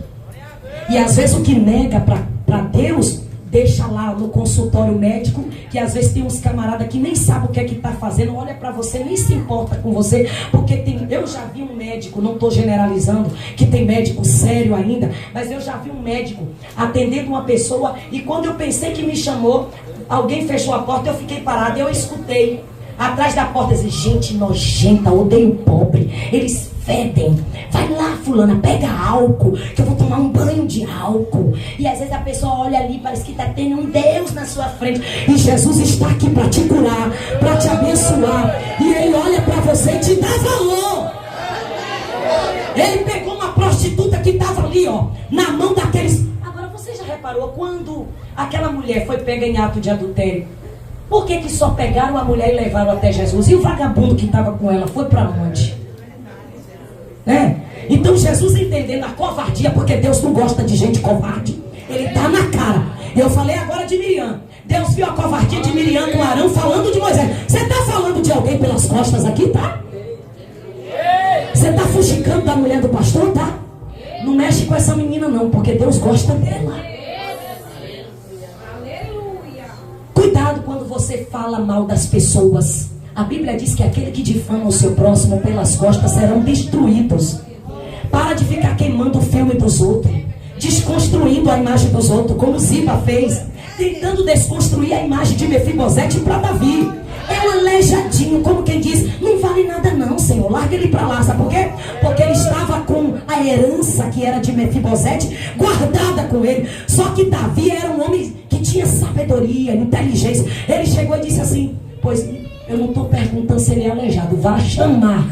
E às vezes o que nega para Deus, deixa lá no consultório médico, que às vezes tem uns camaradas que nem sabem o que é que está fazendo, olha para você, nem se importa com você, porque eu já vi um médico, não estou generalizando, que tem médico sério ainda, mas eu já vi um médico atendendo uma pessoa, e quando eu pensei que me chamou, alguém fechou a porta, eu fiquei parada, eu escutei atrás da porta dizer: gente nojenta, odeio pobre, eles fedem, vai lá fulana, pega álcool, que eu vou tomar um banho de álcool. E às vezes a pessoa olha ali, parece que está tendo um Deus na sua frente, e Jesus está aqui para te curar, para te abençoar, e Ele olha para você e te dá valor. Ele pegou uma prostituta que estava ali, ó, na mão daqueles. Agora você já reparou, quando aquela mulher foi pega em ato de adultério, por que só pegaram a mulher e levaram até Jesus? E o vagabundo que estava com ela foi para onde? Então Jesus, entendendo a covardia, porque Deus não gosta de gente covarde, Ele está na cara. Eu falei agora de Miriam. Deus viu a covardia de Miriam com Arão falando de Moisés. Você está falando de alguém pelas costas aqui, tá? Você está fuxicando da mulher do pastor, tá? Não mexe com essa menina não, porque Deus gosta dela. Cuidado quando você fala mal das pessoas. A Bíblia diz que aquele que difama o seu próximo pelas costas serão destruídos. Para de ficar queimando o filme dos outros, desconstruindo a imagem dos outros, como Ziba fez, tentando desconstruir a imagem de Mefibosete para Davi. É um aleijadinho, como quem diz, não vale nada não, Senhor, larga ele para lá. Sabe por quê? Porque ele estava com a herança que era de Mefibosete guardada com ele. Só que Davi era um homem que tinha sabedoria, inteligência. Ele chegou e disse assim: pois eu não estou perguntando se ele é aleijado, vá chamar.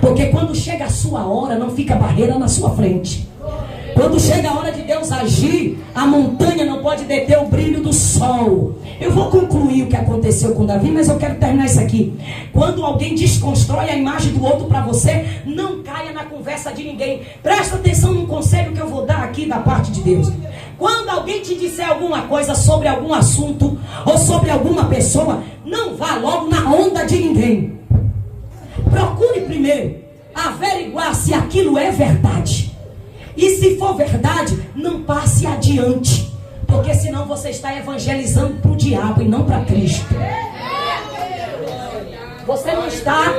Porque quando chega a sua hora, não fica barreira na sua frente. Quando chega a hora de Deus agir, a montanha não pode deter o brilho do sol. Eu vou concluir o que aconteceu com Davi, mas eu quero terminar isso aqui. Quando alguém desconstrói a imagem do outro para você, não caia na conversa de ninguém. Presta atenção no conselho que eu vou dar aqui da parte de Deus. Quando alguém te disser alguma coisa sobre algum assunto ou sobre alguma pessoa, não vá logo na onda de ninguém. Procure primeiro averiguar se aquilo é verdade. E se for verdade, não passe adiante. Porque senão você está evangelizando para o diabo e não para Cristo. Você não está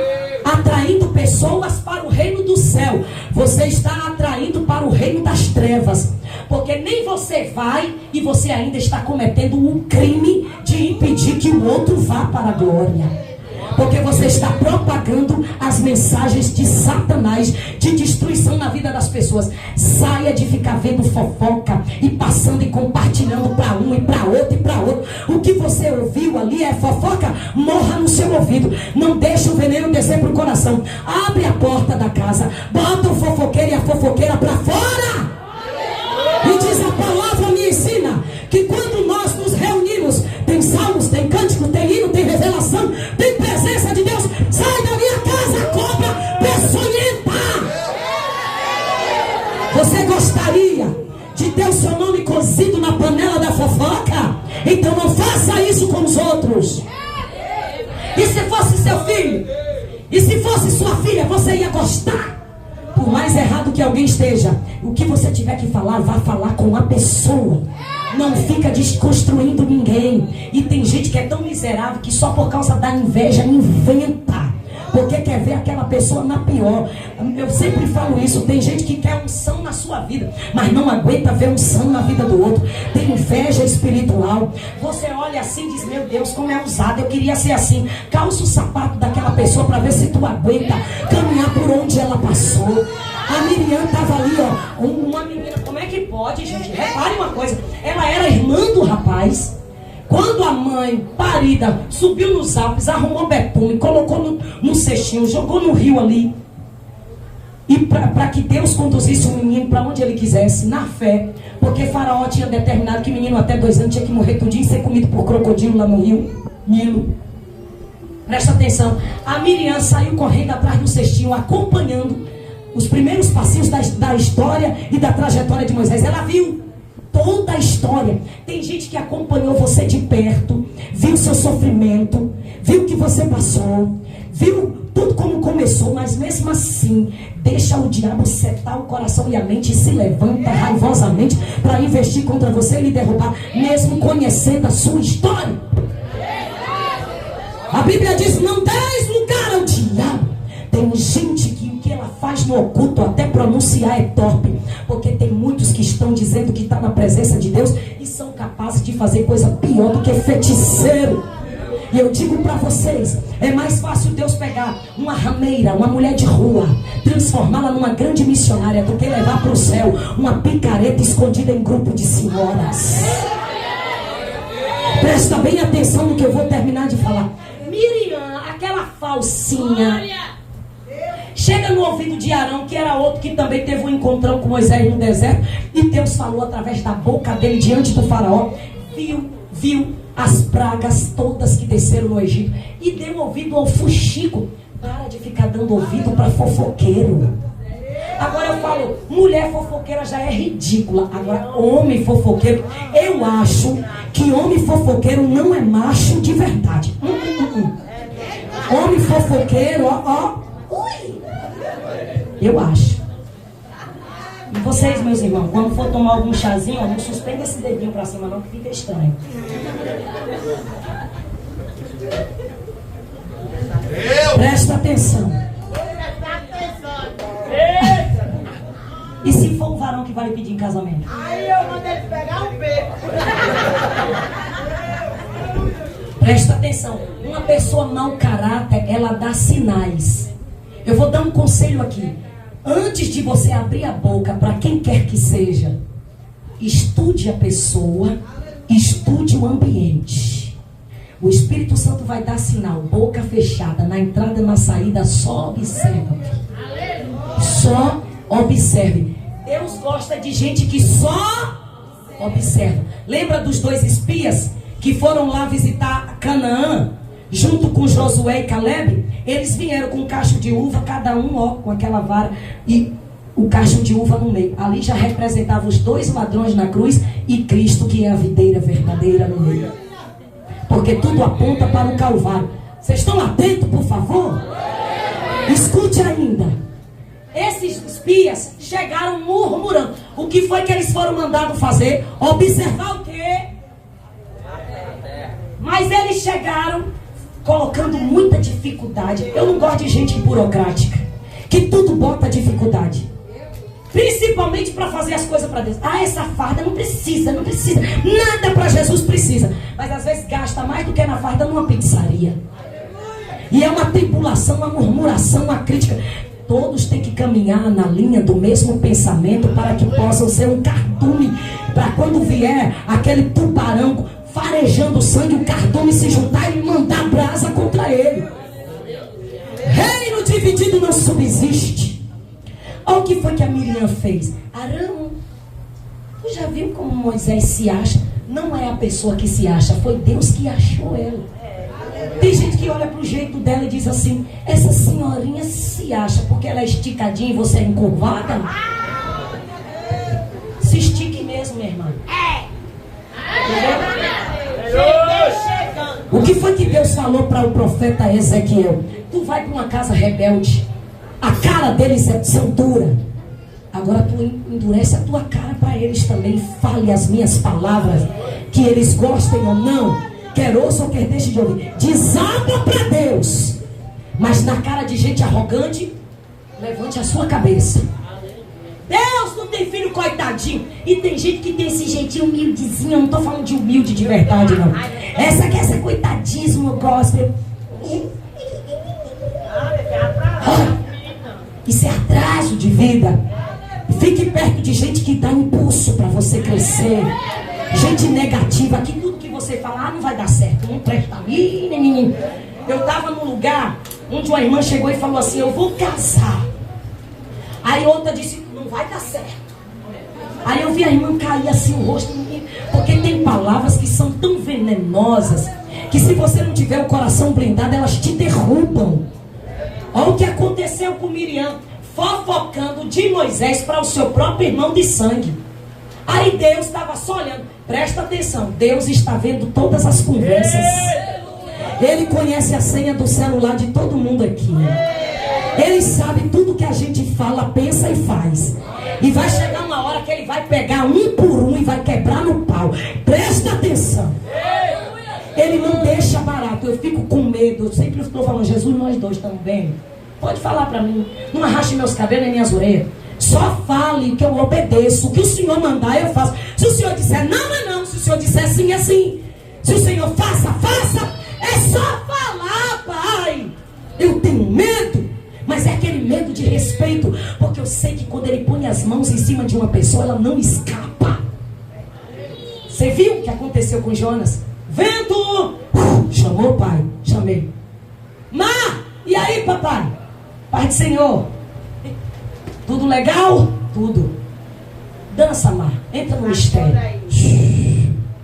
atraindo pessoas para o reino do céu. Você está atraindo para o reino das trevas. Porque nem você vai e você ainda está cometendo um crime de impedir que o outro vá para a glória. Porque você está propagando as mensagens de Satanás, de destruição na vida das pessoas. Saia de ficar vendo fofoca e passando e compartilhando para um e para outro e para outro. O que você ouviu ali é fofoca, morra no seu ouvido. Não deixe o veneno descer para o coração. Abre a porta da casa, bota o fofoqueiro e a fofoqueira para fora. E diz: a palavra me ensina que quando nós nos reunimos, tem salmos, tem cântico, tem hino, tem revelação, tem presença de Deus. Sai da minha casa, cobra peçonhenta. Você gostaria de ter o seu nome cozido na panela da fofoca? Então não faça isso com os outros. E se fosse seu filho? E se fosse sua filha, você ia gostar? Por mais errado que alguém esteja, o que você tiver que falar, vá falar com a pessoa. Não fica desconstruindo ninguém. E tem gente que é tão miserável que só por causa da inveja inventa, porque quer ver aquela pessoa na pior. Eu sempre falo isso. Tem gente que quer unção na sua vida, mas não aguenta ver unção na vida do outro. Tem inveja espiritual. Você olha assim e diz: meu Deus, como é usado, eu queria ser assim. Calça o sapato daquela pessoa para ver se tu aguenta caminhar por onde ela passou. A Miriam estava ali, ó, uma menina. Como é que pode, gente? Repare uma coisa, ela era irmã do rapaz. Quando a mãe, parida, subiu nos Alpes, arrumou betume, colocou no cestinho, jogou no rio ali, e para que Deus conduzisse o menino para onde ele quisesse, na fé, porque Faraó tinha determinado que o menino até 2 anos tinha que morrer tudinho e ser comido por crocodilo lá no rio Nilo. Presta atenção, a Miriam saiu correndo atrás do cestinho, acompanhando os primeiros passinhos da história e da trajetória de Moisés. Ela viu toda a história. Tem gente que acompanhou você de perto, viu seu sofrimento, viu o que você passou, viu tudo como começou, mas mesmo assim deixa o diabo setar o coração e a mente e se levanta raivosamente para investir contra você e lhe derrubar, mesmo conhecendo a sua história. A Bíblia diz: não deis lugar ao diabo. Tem gente que o que ela faz no oculto, até pronunciar é torpe. Porque tem muitos que estão dizendo que está na presença de Deus e são capazes de fazer coisa pior do que feiticeiro. E eu digo para vocês, é mais fácil Deus pegar uma rameira, uma mulher de rua, transformá-la numa grande missionária, do que levar para o céu uma picareta escondida em grupo de senhoras. Presta bem atenção no que eu vou terminar de falar. Miriam, aquela falsinha, chega no ouvido de Arão, que era outro que também teve um encontrão com Moisés no deserto, e Deus falou através da boca dele diante do faraó. Viu as pragas todas que desceram no Egito e deu ouvido ao fuxico. Para de ficar dando ouvido para fofoqueiro. Agora eu falo, mulher fofoqueira já é ridícula. Agora, homem fofoqueiro, eu acho que homem fofoqueiro não é macho de verdade. Homem fofoqueiro, ui, Eu acho. E vocês, meus irmãos, quando for tomar algum chazinho, ó, não suspenda esse dedinho pra cima não, que fica estranho. Presta atenção. E se for um varão que vai lhe pedir em casamento? Aí eu mando ele pegar um beco. Presta atenção. Uma pessoa mau caráter, ela dá sinais. Eu vou dar um conselho aqui. Antes de você abrir a boca para quem quer que seja, estude a pessoa, estude o ambiente. O Espírito Santo vai dar sinal, boca fechada, na entrada e na saída, só observa. Só observe. Deus gosta de gente que só observa. Lembra dos 2 espias que foram lá visitar Canaã, junto com Josué e Caleb? Eles vieram com um cacho de uva, cada um com aquela vara e o cacho de uva no meio. Ali já representava os 2 ladrões na cruz e Cristo, que é a videira verdadeira, no meio. Porque tudo aponta para o Calvário. Vocês estão atentos, por favor? Escute ainda. Esses espias chegaram murmurando. O que foi que eles foram mandados fazer? Observar o quê? Mas eles chegaram colocando muita dificuldade. Eu não gosto de gente burocrática, que tudo bota dificuldade. Principalmente para fazer as coisas para Deus. Ah, essa farda não precisa. Nada para Jesus precisa. Mas às vezes gasta mais do que na farda numa pizzaria. E é uma tribulação, uma murmuração, uma crítica. Todos têm que caminhar na linha do mesmo pensamento para que possam ser um cardume. Para quando vier aquele tubarão farejando sangue, o cardume se juntar e mandar brasa contra ele. Reino dividido não subsiste. Olha o que foi que a Miriam fez. Arão, tu já viu como Moisés se acha? Não é a pessoa que se acha, foi Deus que achou ela. Tem gente que olha pro jeito dela e diz assim: essa senhorinha se acha porque ela é esticadinha e você é encurvada. Se estique mesmo, minha irmã. O que foi que Deus falou para o profeta Ezequiel? Tu vai para uma casa rebelde, a cara deles são dura. Agora tu endurece a tua cara para eles também. Fale as minhas palavras, que eles gostem ou não, quer ouça ou quer deixe de ouvir. Desaba para Deus. Mas na cara de gente arrogante, levante a sua cabeça. Deus não tem filho coitadinho. E tem gente que tem esse jeitinho humildezinho. Eu não estou falando de humilde de verdade, não. Essa aqui é essa coitadismo gospel. Isso é atraso de vida. Fique perto de gente que dá impulso para você crescer. Gente negativa, que tudo que você fala, não vai dar certo, não presta. Eu estava num lugar onde uma irmã chegou e falou assim: eu vou casar. Aí outra disse: não vai dar certo. Aí eu vi a irmã cair assim o rosto, porque tem palavras que são tão venenosas que se você não tiver o coração blindado, elas te derrubam. Olha o que aconteceu com Miriam, fofocando de Moisés para o seu próprio irmão de sangue. Aí Deus estava só olhando. Presta atenção, Deus está vendo todas as conversas. Ele conhece a senha do celular de todo mundo aqui. Ele sabe tudo que a gente fala, pensa e faz. E vai chegar uma hora que ele vai pegar um por um e vai quebrar no pau. Presta atenção. Ele não deixa barato. Eu fico com medo. Eu sempre estou falando: Jesus, nós dois estamos bem. Pode falar para mim. Não arraste meus cabelos nem minhas orelhas. Só fale que eu obedeço. O que o Senhor mandar, eu faço. Se o Senhor disser não, é não. Se o Senhor disser sim, é sim. Se o Senhor faça, faça. É só falar, Pai. Eu tenho medo, mas é aquele medo de respeito, porque eu sei que quando Ele põe as mãos em cima de uma pessoa, ela não escapa. Você viu o que aconteceu com Jonas? Vento! Chamou o pai. Chamei. Mar! E aí, papai? Pai do Senhor. Tudo legal? Tudo. Dança, Mar. Entra no mistério.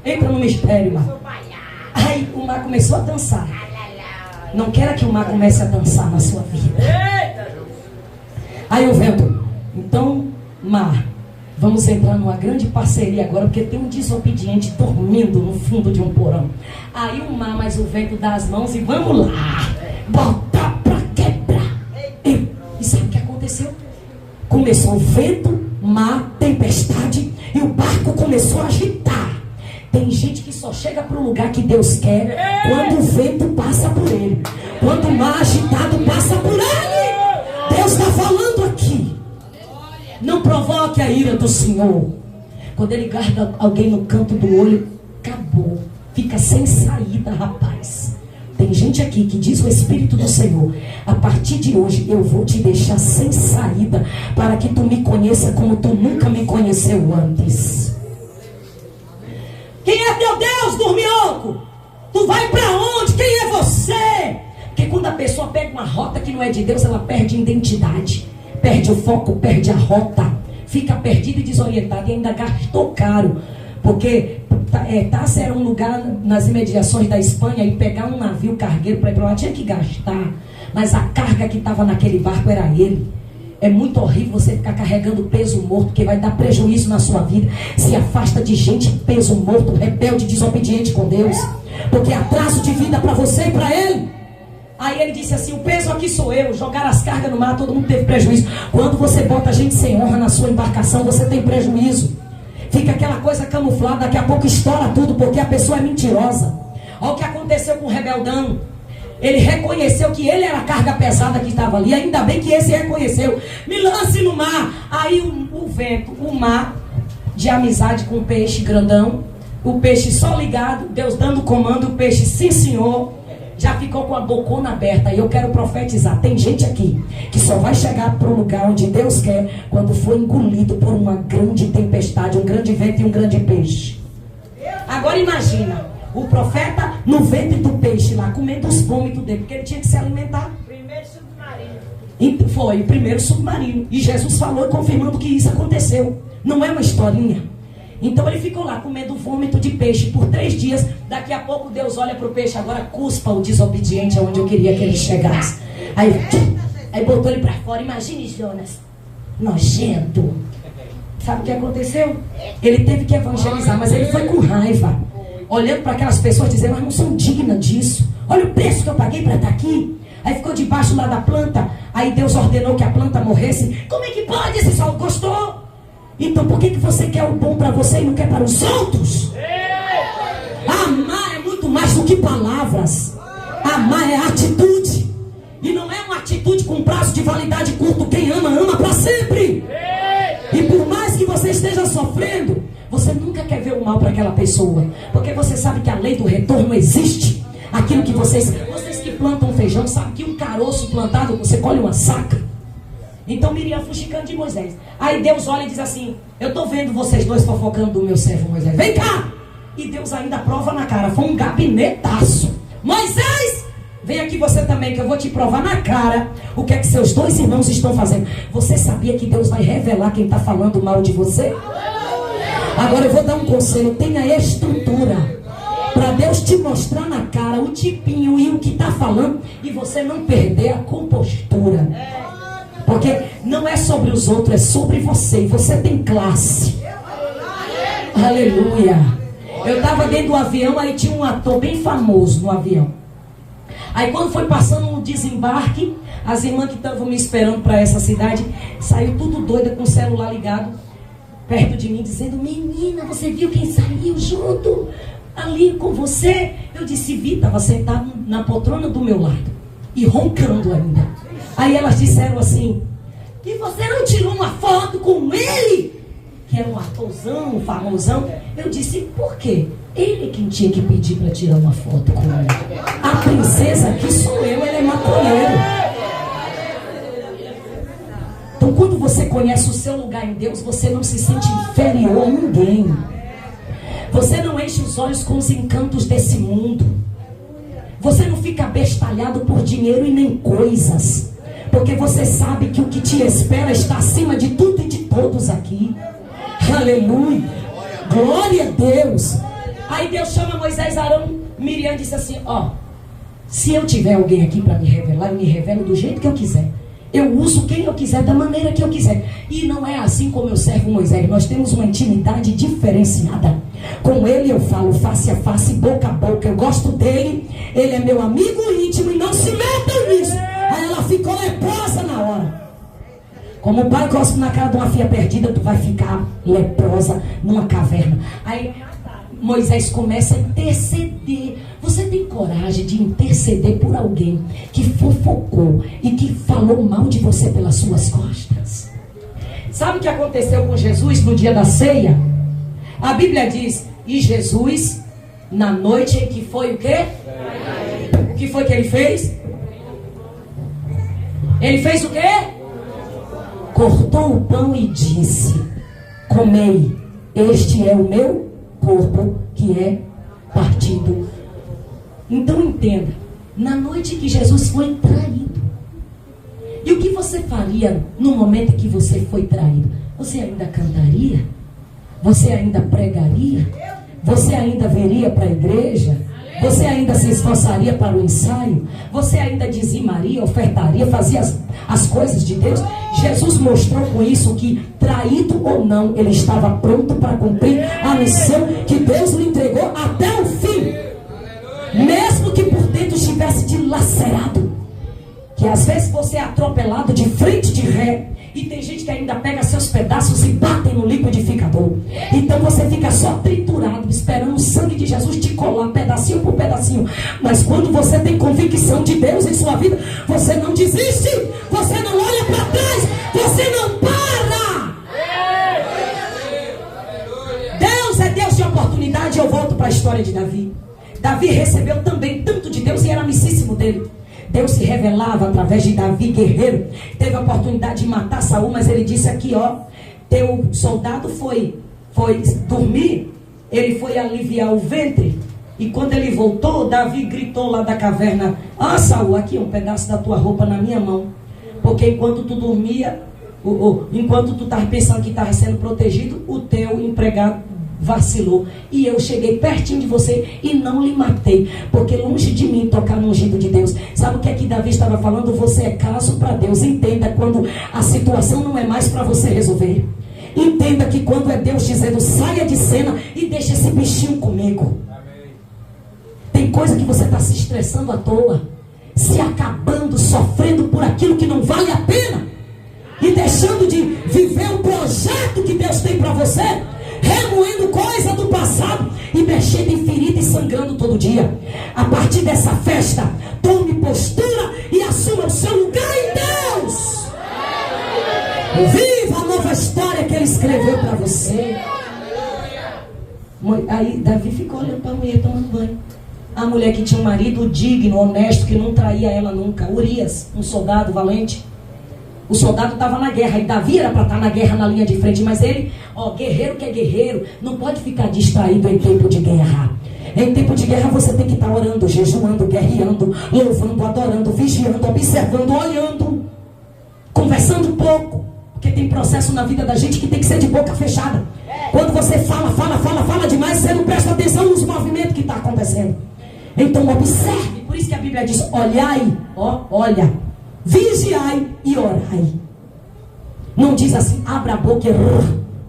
Entra no mistério, Mar. Aí o Mar começou a dançar. Não quero que o Mar comece a dançar na sua vida. Aí o vento: então, Mar, vamos entrar numa grande parceria agora, porque tem um desobediente dormindo no fundo de um porão. Aí o Mar, mas o vento dá as mãos e vamos lá. Botar pra quebrar. E sabe o que aconteceu? Começou o vento, mar, tempestade, e o barco começou a agitar. Tem gente que só chega para o lugar que Deus quer quando o vento passa por ele, quando o mar agitado passa por ele. Deus está falando aqui. Não provoque a ira do Senhor. Quando ele guarda alguém no canto do olho, acabou. Fica sem saída, rapaz. Tem gente aqui que diz o Espírito do Senhor: a partir de hoje eu vou te deixar sem saída, para que tu me conheça como tu nunca me conheceu antes. Quem é teu Deus, dorminhoco? Tu vai para onde? Quem é você? Porque quando a pessoa pega uma rota que não é de Deus, ela perde a identidade, perde o foco, perde a rota, fica perdida e desorientada, e ainda gastou caro. Porque Tássio era um lugar nas imediações da Espanha, e pegar um navio cargueiro para ir para lá tinha que gastar, mas a carga que estava naquele barco era ele. É muito horrível você ficar carregando peso morto, que vai dar prejuízo na sua vida. Se afasta de gente peso morto, rebelde, desobediente com Deus, porque é atraso de vida para você e para ele. Aí ele disse assim: o peso aqui sou eu. Jogaram as cargas no mar, todo mundo teve prejuízo. Quando você bota gente sem honra na sua embarcação, você tem prejuízo. Fica aquela coisa camuflada, daqui a pouco estoura tudo, porque a pessoa é mentirosa. Olha o que aconteceu com o rebeldão. Ele reconheceu que ele era a carga pesada que estava ali. Ainda bem que esse reconheceu. Me lance no mar. Aí o vento, o mar, de amizade com o peixe grandão, o peixe só ligado, Deus dando comando, o peixe, sim senhor, já ficou com a bocona aberta. E eu quero profetizar: tem gente aqui que só vai chegar para o lugar onde Deus quer quando for engolido por uma grande tempestade, um grande vento e um grande peixe. Agora imagina o profeta no ventre do peixe lá, comendo os vômitos dele, porque ele tinha que se alimentar. Primeiro submarino. E foi o primeiro submarino. E Jesus falou, confirmando que isso aconteceu. Não é uma historinha. Então ele ficou lá comendo vômito de peixe por 3 dias. Daqui a pouco Deus olha para o peixe: agora cuspa o desobediente aonde eu queria que ele chegasse. Aí botou ele para fora. Imagine Jonas, nojento. Sabe o que aconteceu? Ele teve que evangelizar, mas ele foi com raiva, olhando para aquelas pessoas, dizendo: mas não são dignas disso. Olha o preço que eu paguei para estar aqui. Aí ficou debaixo lá da planta. Aí Deus ordenou que a planta morresse. Como é que pode? Esse sol gostou? Então por que você quer o bom para você e não quer para os outros? Amar é muito mais do que palavras. Amar é atitude. E não é uma atitude com prazo de validade curto. Quem ama, ama para sempre. E por mais que você esteja sofrendo, você nunca quer ver o mal para aquela pessoa, porque você sabe que a lei do retorno existe. Aquilo que vocês que plantam feijão, sabem que um caroço plantado, você colhe uma saca. Então Miriam fuxicando de Moisés. Aí Deus olha e diz assim: eu estou vendo vocês dois fofocando do meu servo Moisés. Vem cá! E Deus ainda prova na cara. Foi um gabinetaço. Moisés, vem aqui você também, que eu vou te provar na cara o que é que seus 2 irmãos estão fazendo. Você sabia que Deus vai revelar quem está falando mal de você? Agora eu vou dar um conselho: tenha estrutura para Deus te mostrar na cara o tipinho e o que está falando, e você não perder a compostura. Porque não é sobre os outros, é sobre você. E você tem classe. Aleluia. Eu estava dentro do avião, aí tinha um ator bem famoso no avião. Aí quando foi passando o desembarque, as irmãs que estavam me esperando para essa cidade, saiu tudo doida com o celular ligado perto de mim, dizendo: menina, você viu quem saiu junto ali com você? Eu disse: vi, estava sentado na poltrona do meu lado e roncando ainda. Aí elas disseram assim: e você não tirou uma foto com ele? Que era um atorzão, um famosão. Eu disse: por quê? Ele quem tinha que pedir para tirar uma foto com ele. A princesa aqui sou eu, ele é maconheiro. Então quando você conhece o seu lugar em Deus, você não se sente inferior a ninguém. Você não enche os olhos com os encantos desse mundo. Você não fica abestalhado por dinheiro e nem coisas, porque você sabe que o que te espera está acima de tudo e de todos aqui. Aleluia. Glória a Deus. Aí Deus chama Moisés, Arão, Miriam disse assim: ó, se eu tiver alguém aqui para me revelar, eu me revelo do jeito que eu quiser. Eu uso quem eu quiser, da maneira que eu quiser. E não é assim como eu servo Moisés. Nós temos uma intimidade diferenciada. Com ele eu falo face a face, boca a boca. Eu gosto dele, ele é meu amigo íntimo e não se metam nisso. Aí ela ficou leprosa na hora. Como o pai cospe na cara de uma filha perdida, tu vai ficar leprosa numa caverna. Aí Moisés começa a interceder. Você tem coragem de interceder por alguém que fofocou e que falou mal de você pelas suas costas? Sabe o que aconteceu com Jesus no dia da ceia? A Bíblia diz, e Jesus, na noite em que foi o quê? O que foi que ele fez? Ele fez o quê? Cortou o pão e disse, comei, este é o meu corpo que é partido. Então entenda, na noite que Jesus foi traído, e o que você faria no momento que você foi traído? Você ainda cantaria? Você ainda pregaria? Você ainda viria para a igreja? Você ainda se esforçaria para o ensaio? Você ainda dizimaria, ofertaria, fazia as coisas de Deus? Jesus mostrou com isso que, traído ou não, ele estava pronto para cumprir a missão que Deus lhe entregou até o fim. Mesmo que por dentro estivesse dilacerado. Que às vezes você é atropelado de frente de ré. E tem gente que ainda pega seus pedaços e batem no liquidificador. Então você fica só triturado, esperando o sangue de Jesus te colar pedacinho por pedacinho. Mas quando você tem convicção de Deus em sua vida, você não desiste, você não olha para trás, você não para. Deus é Deus de oportunidade. Eu volto para a história de Davi. Davi recebeu também tanto de Deus e era amicíssimo dele. Deus se revelava através de Davi, guerreiro. Teve a oportunidade de matar Saul, mas ele disse aqui, ó, teu soldado foi dormir, ele foi aliviar o ventre, e quando ele voltou, Davi gritou lá da caverna, Saul, aqui um pedaço da tua roupa na minha mão, porque enquanto tu dormia, enquanto tu estava pensando que estava sendo protegido, o teu empregado vacilou, e eu cheguei pertinho de você e não lhe matei, porque longe de mim tocar no ungido de Deus. Sabe o que é que Davi estava falando? Você é caso para Deus. Entenda quando a situação não é mais para você resolver. Entenda que quando é Deus dizendo, saia de cena e deixa esse bichinho comigo. Tem coisa que você está se estressando à toa, se acabando, sofrendo por aquilo que não vale a pena, e deixando de viver o projeto que Deus tem para você, remoendo coisa do passado e mexendo em ferida e sangrando todo dia. A partir dessa festa, tome postura e assuma o seu lugar em Deus. Viva a nova história que Ele escreveu para você. Aí Davi ficou olhando para a mulher tomando banho. A mulher que tinha um marido digno, honesto, que não traía ela nunca. Urias, um soldado valente. O soldado estava na guerra, e Davi era para estar na guerra, na linha de frente, mas ele, guerreiro que é guerreiro, não pode ficar distraído em tempo de guerra. Em tempo de guerra você tem que estar orando, jejuando, guerreando, louvando, adorando, vigiando, observando, olhando, conversando pouco, porque tem processo na vida da gente que tem que ser de boca fechada. Quando você fala demais, você não presta atenção nos movimentos que está acontecendo. Então observe, por isso que a Bíblia diz, olhai, olha, vigiai e orai. Não diz assim, abra a boca e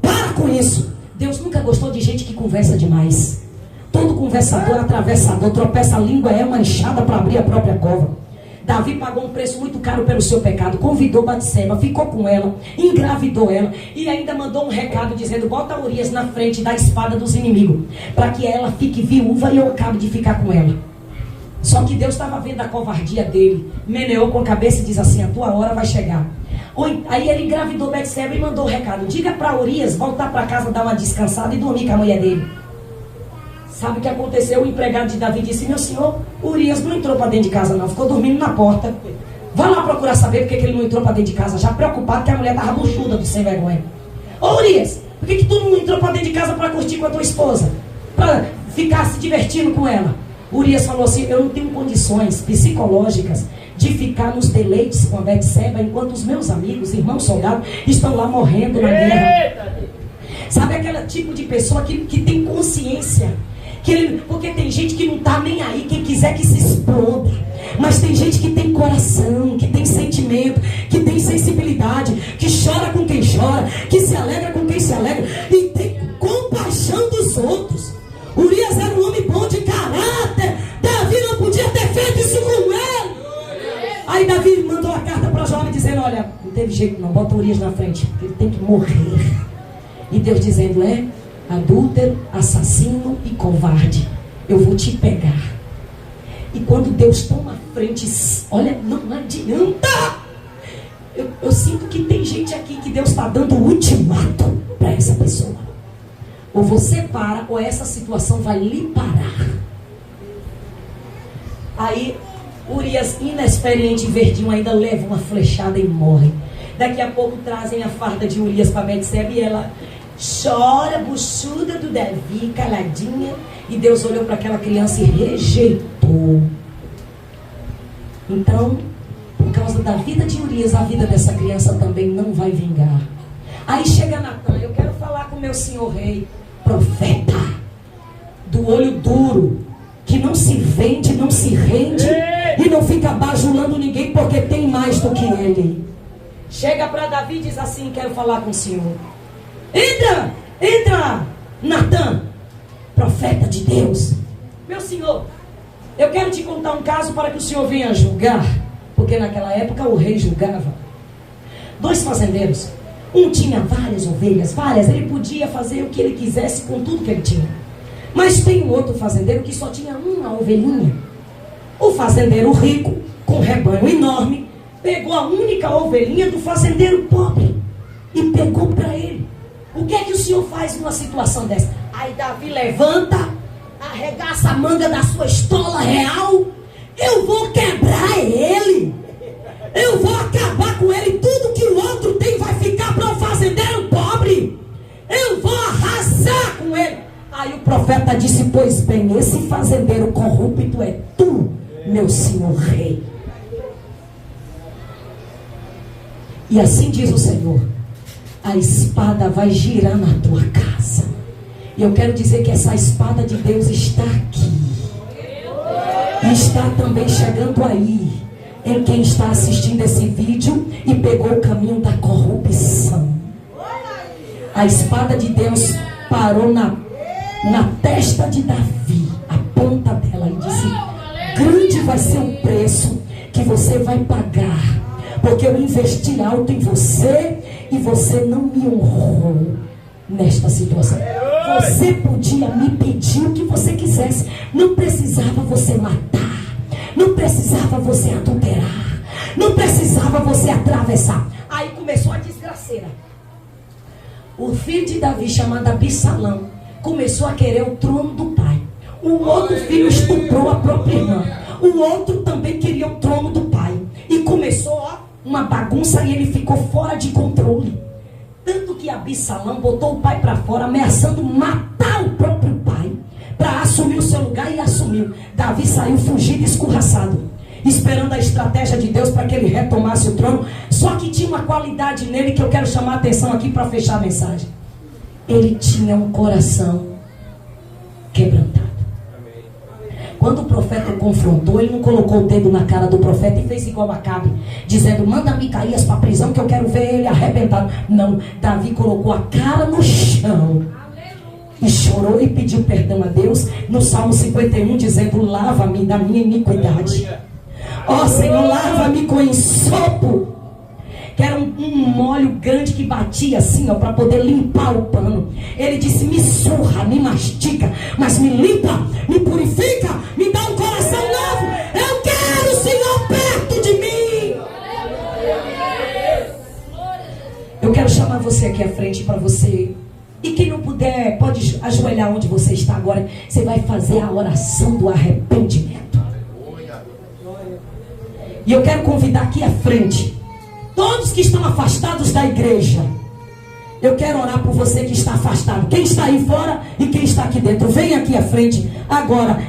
para com isso. Deus nunca gostou de gente que conversa demais. Todo conversador é atravessador, tropeça a língua, é manchada para abrir a própria cova. Davi pagou um preço muito caro pelo seu pecado. Convidou Batseba, ficou com ela, engravidou ela e ainda mandou um recado dizendo, bota Urias na frente da espada dos inimigos, para que ela fique viúva e eu acabe de ficar com ela. Só que Deus estava vendo a covardia dele, meneou com a cabeça e diz assim, a tua hora vai chegar. Aí ele engravidou Batseba e mandou o recado, diga para Urias voltar para casa, dar uma descansada e dormir com a mulher dele. Sabe o que aconteceu? O empregado de Davi disse, meu senhor, Urias não entrou para dentro de casa não, ficou dormindo na porta. Vai lá procurar saber porque que ele não entrou para dentro de casa, já preocupado que a mulher estava buchuda do sem vergonha. Ô Urias, por que tu não entrou para dentro de casa para curtir com a tua esposa? Para ficar se divertindo com ela? Urias falou assim, eu não tenho condições psicológicas de ficar nos deleites com a Batseba enquanto os meus amigos, irmãos soldados, estão lá morrendo na guerra. Sabe aquele tipo de pessoa que tem consciência? Porque tem gente que não está nem aí, quem quiser que se exploda. Mas tem gente que tem coração, que tem sentimento, que tem sensibilidade, que chora com quem chora, que se alegra com quem se alegra e tem compaixão dos outros. Urias era um homem bom de caráter. Davi não podia ter feito isso com ele. Aí Davi mandou a carta para Joabe dizendo, olha, teve jeito não, bota Urias na frente, porque ele tem que morrer. E Deus dizendo, adúltero, assassino e covarde, eu vou te pegar. E quando Deus toma a frente, olha, não adianta. Eu sinto que tem gente aqui que Deus está dando um ultimato para essa pessoa. Ou você para, ou essa situação vai lhe parar. Aí Urias, inexperiente e verdinho, ainda leva uma flechada e morre. Daqui a pouco trazem a farda de Urias para Betseba e ela chora, buchuda do Davi, caladinha. E Deus olhou para aquela criança e rejeitou. Então, por causa da vida de Urias, a vida dessa criança também não vai vingar. Aí chega Natan, eu quero falar com o meu senhor rei, profeta, do olho duro, que não se vende, não se rende e não fica bajulando ninguém porque tem mais do que ele. Chega para Davi e diz assim, quero falar com o senhor. Entra, Natan, profeta de Deus. Meu senhor, eu quero te contar um caso para que o senhor venha julgar. Porque naquela época o rei julgava. 2 fazendeiros. Um tinha várias ovelhas, ele podia fazer o que ele quisesse com tudo que ele tinha. Mas tem um outro fazendeiro que só tinha uma ovelhinha. O fazendeiro rico, com um rebanho enorme, pegou a única ovelhinha do fazendeiro pobre e pegou para ele. O que é que o senhor faz numa situação dessa? Aí Davi levanta, arregaça a manga da sua estola real. Eu vou quebrar ele. Eu vou acabar com ele. Tudo que o outro tem vai ficar para o fazendeiro pobre. Eu vou arrasar com ele. Aí o profeta disse, pois bem, esse fazendeiro corrupto é tu, meu senhor rei. E assim diz o Senhor, a espada vai girar na tua casa. E eu quero dizer que essa espada de Deus está aqui. E está também chegando aí, em quem está assistindo esse vídeo e pegou o caminho da corrupção. A espada de Deus parou na testa de Davi, a ponta dela, e disse, grande vai ser o preço que você vai pagar, porque eu investi alto em você e você não me honrou nesta situação. Você podia me pedir o que você quisesse, não precisava você matar, não precisava você adulterar, não precisava você atravessar. Aí começou a desgraceira. O filho de Davi, chamado Absalão, começou a querer o trono do pai. O outro filho estuprou a própria irmã. O outro também queria o trono do pai. E começou uma bagunça e ele ficou fora de controle. Tanto que Absalão botou o pai para fora, ameaçando matar o próprio pai, para assumir o seu lugar, e assumiu. Davi saiu fugido, escorraçado, esperando a estratégia de Deus para que ele retomasse o trono. Só que tinha uma qualidade nele que eu quero chamar a atenção aqui para fechar a mensagem. Ele tinha um coração quebrantado. Quando o profeta o confrontou, ele não colocou o dedo na cara do profeta e fez igual Acabe, dizendo, manda Micaías para a prisão que eu quero ver ele arrebentado. Não, Davi colocou a cara no chão e chorou e pediu perdão a Deus no Salmo 51, dizendo, lava-me da minha iniquidade. Ó Senhor, lava-me com ensopo. Que era um molho grande que batia assim, para poder limpar o pano. Ele disse, me surra, me mastiga, mas me limpa, me purifica, me dá um coração novo. Eu quero o Senhor perto de mim. Eu quero chamar você aqui à frente para você. E quem não puder, pode ajoelhar onde você está agora. Você vai fazer a oração do arrependimento. E eu quero convidar aqui à frente todos que estão afastados da igreja. Eu quero orar por você que está afastado. Quem está aí fora e quem está aqui dentro. Vem aqui à frente agora.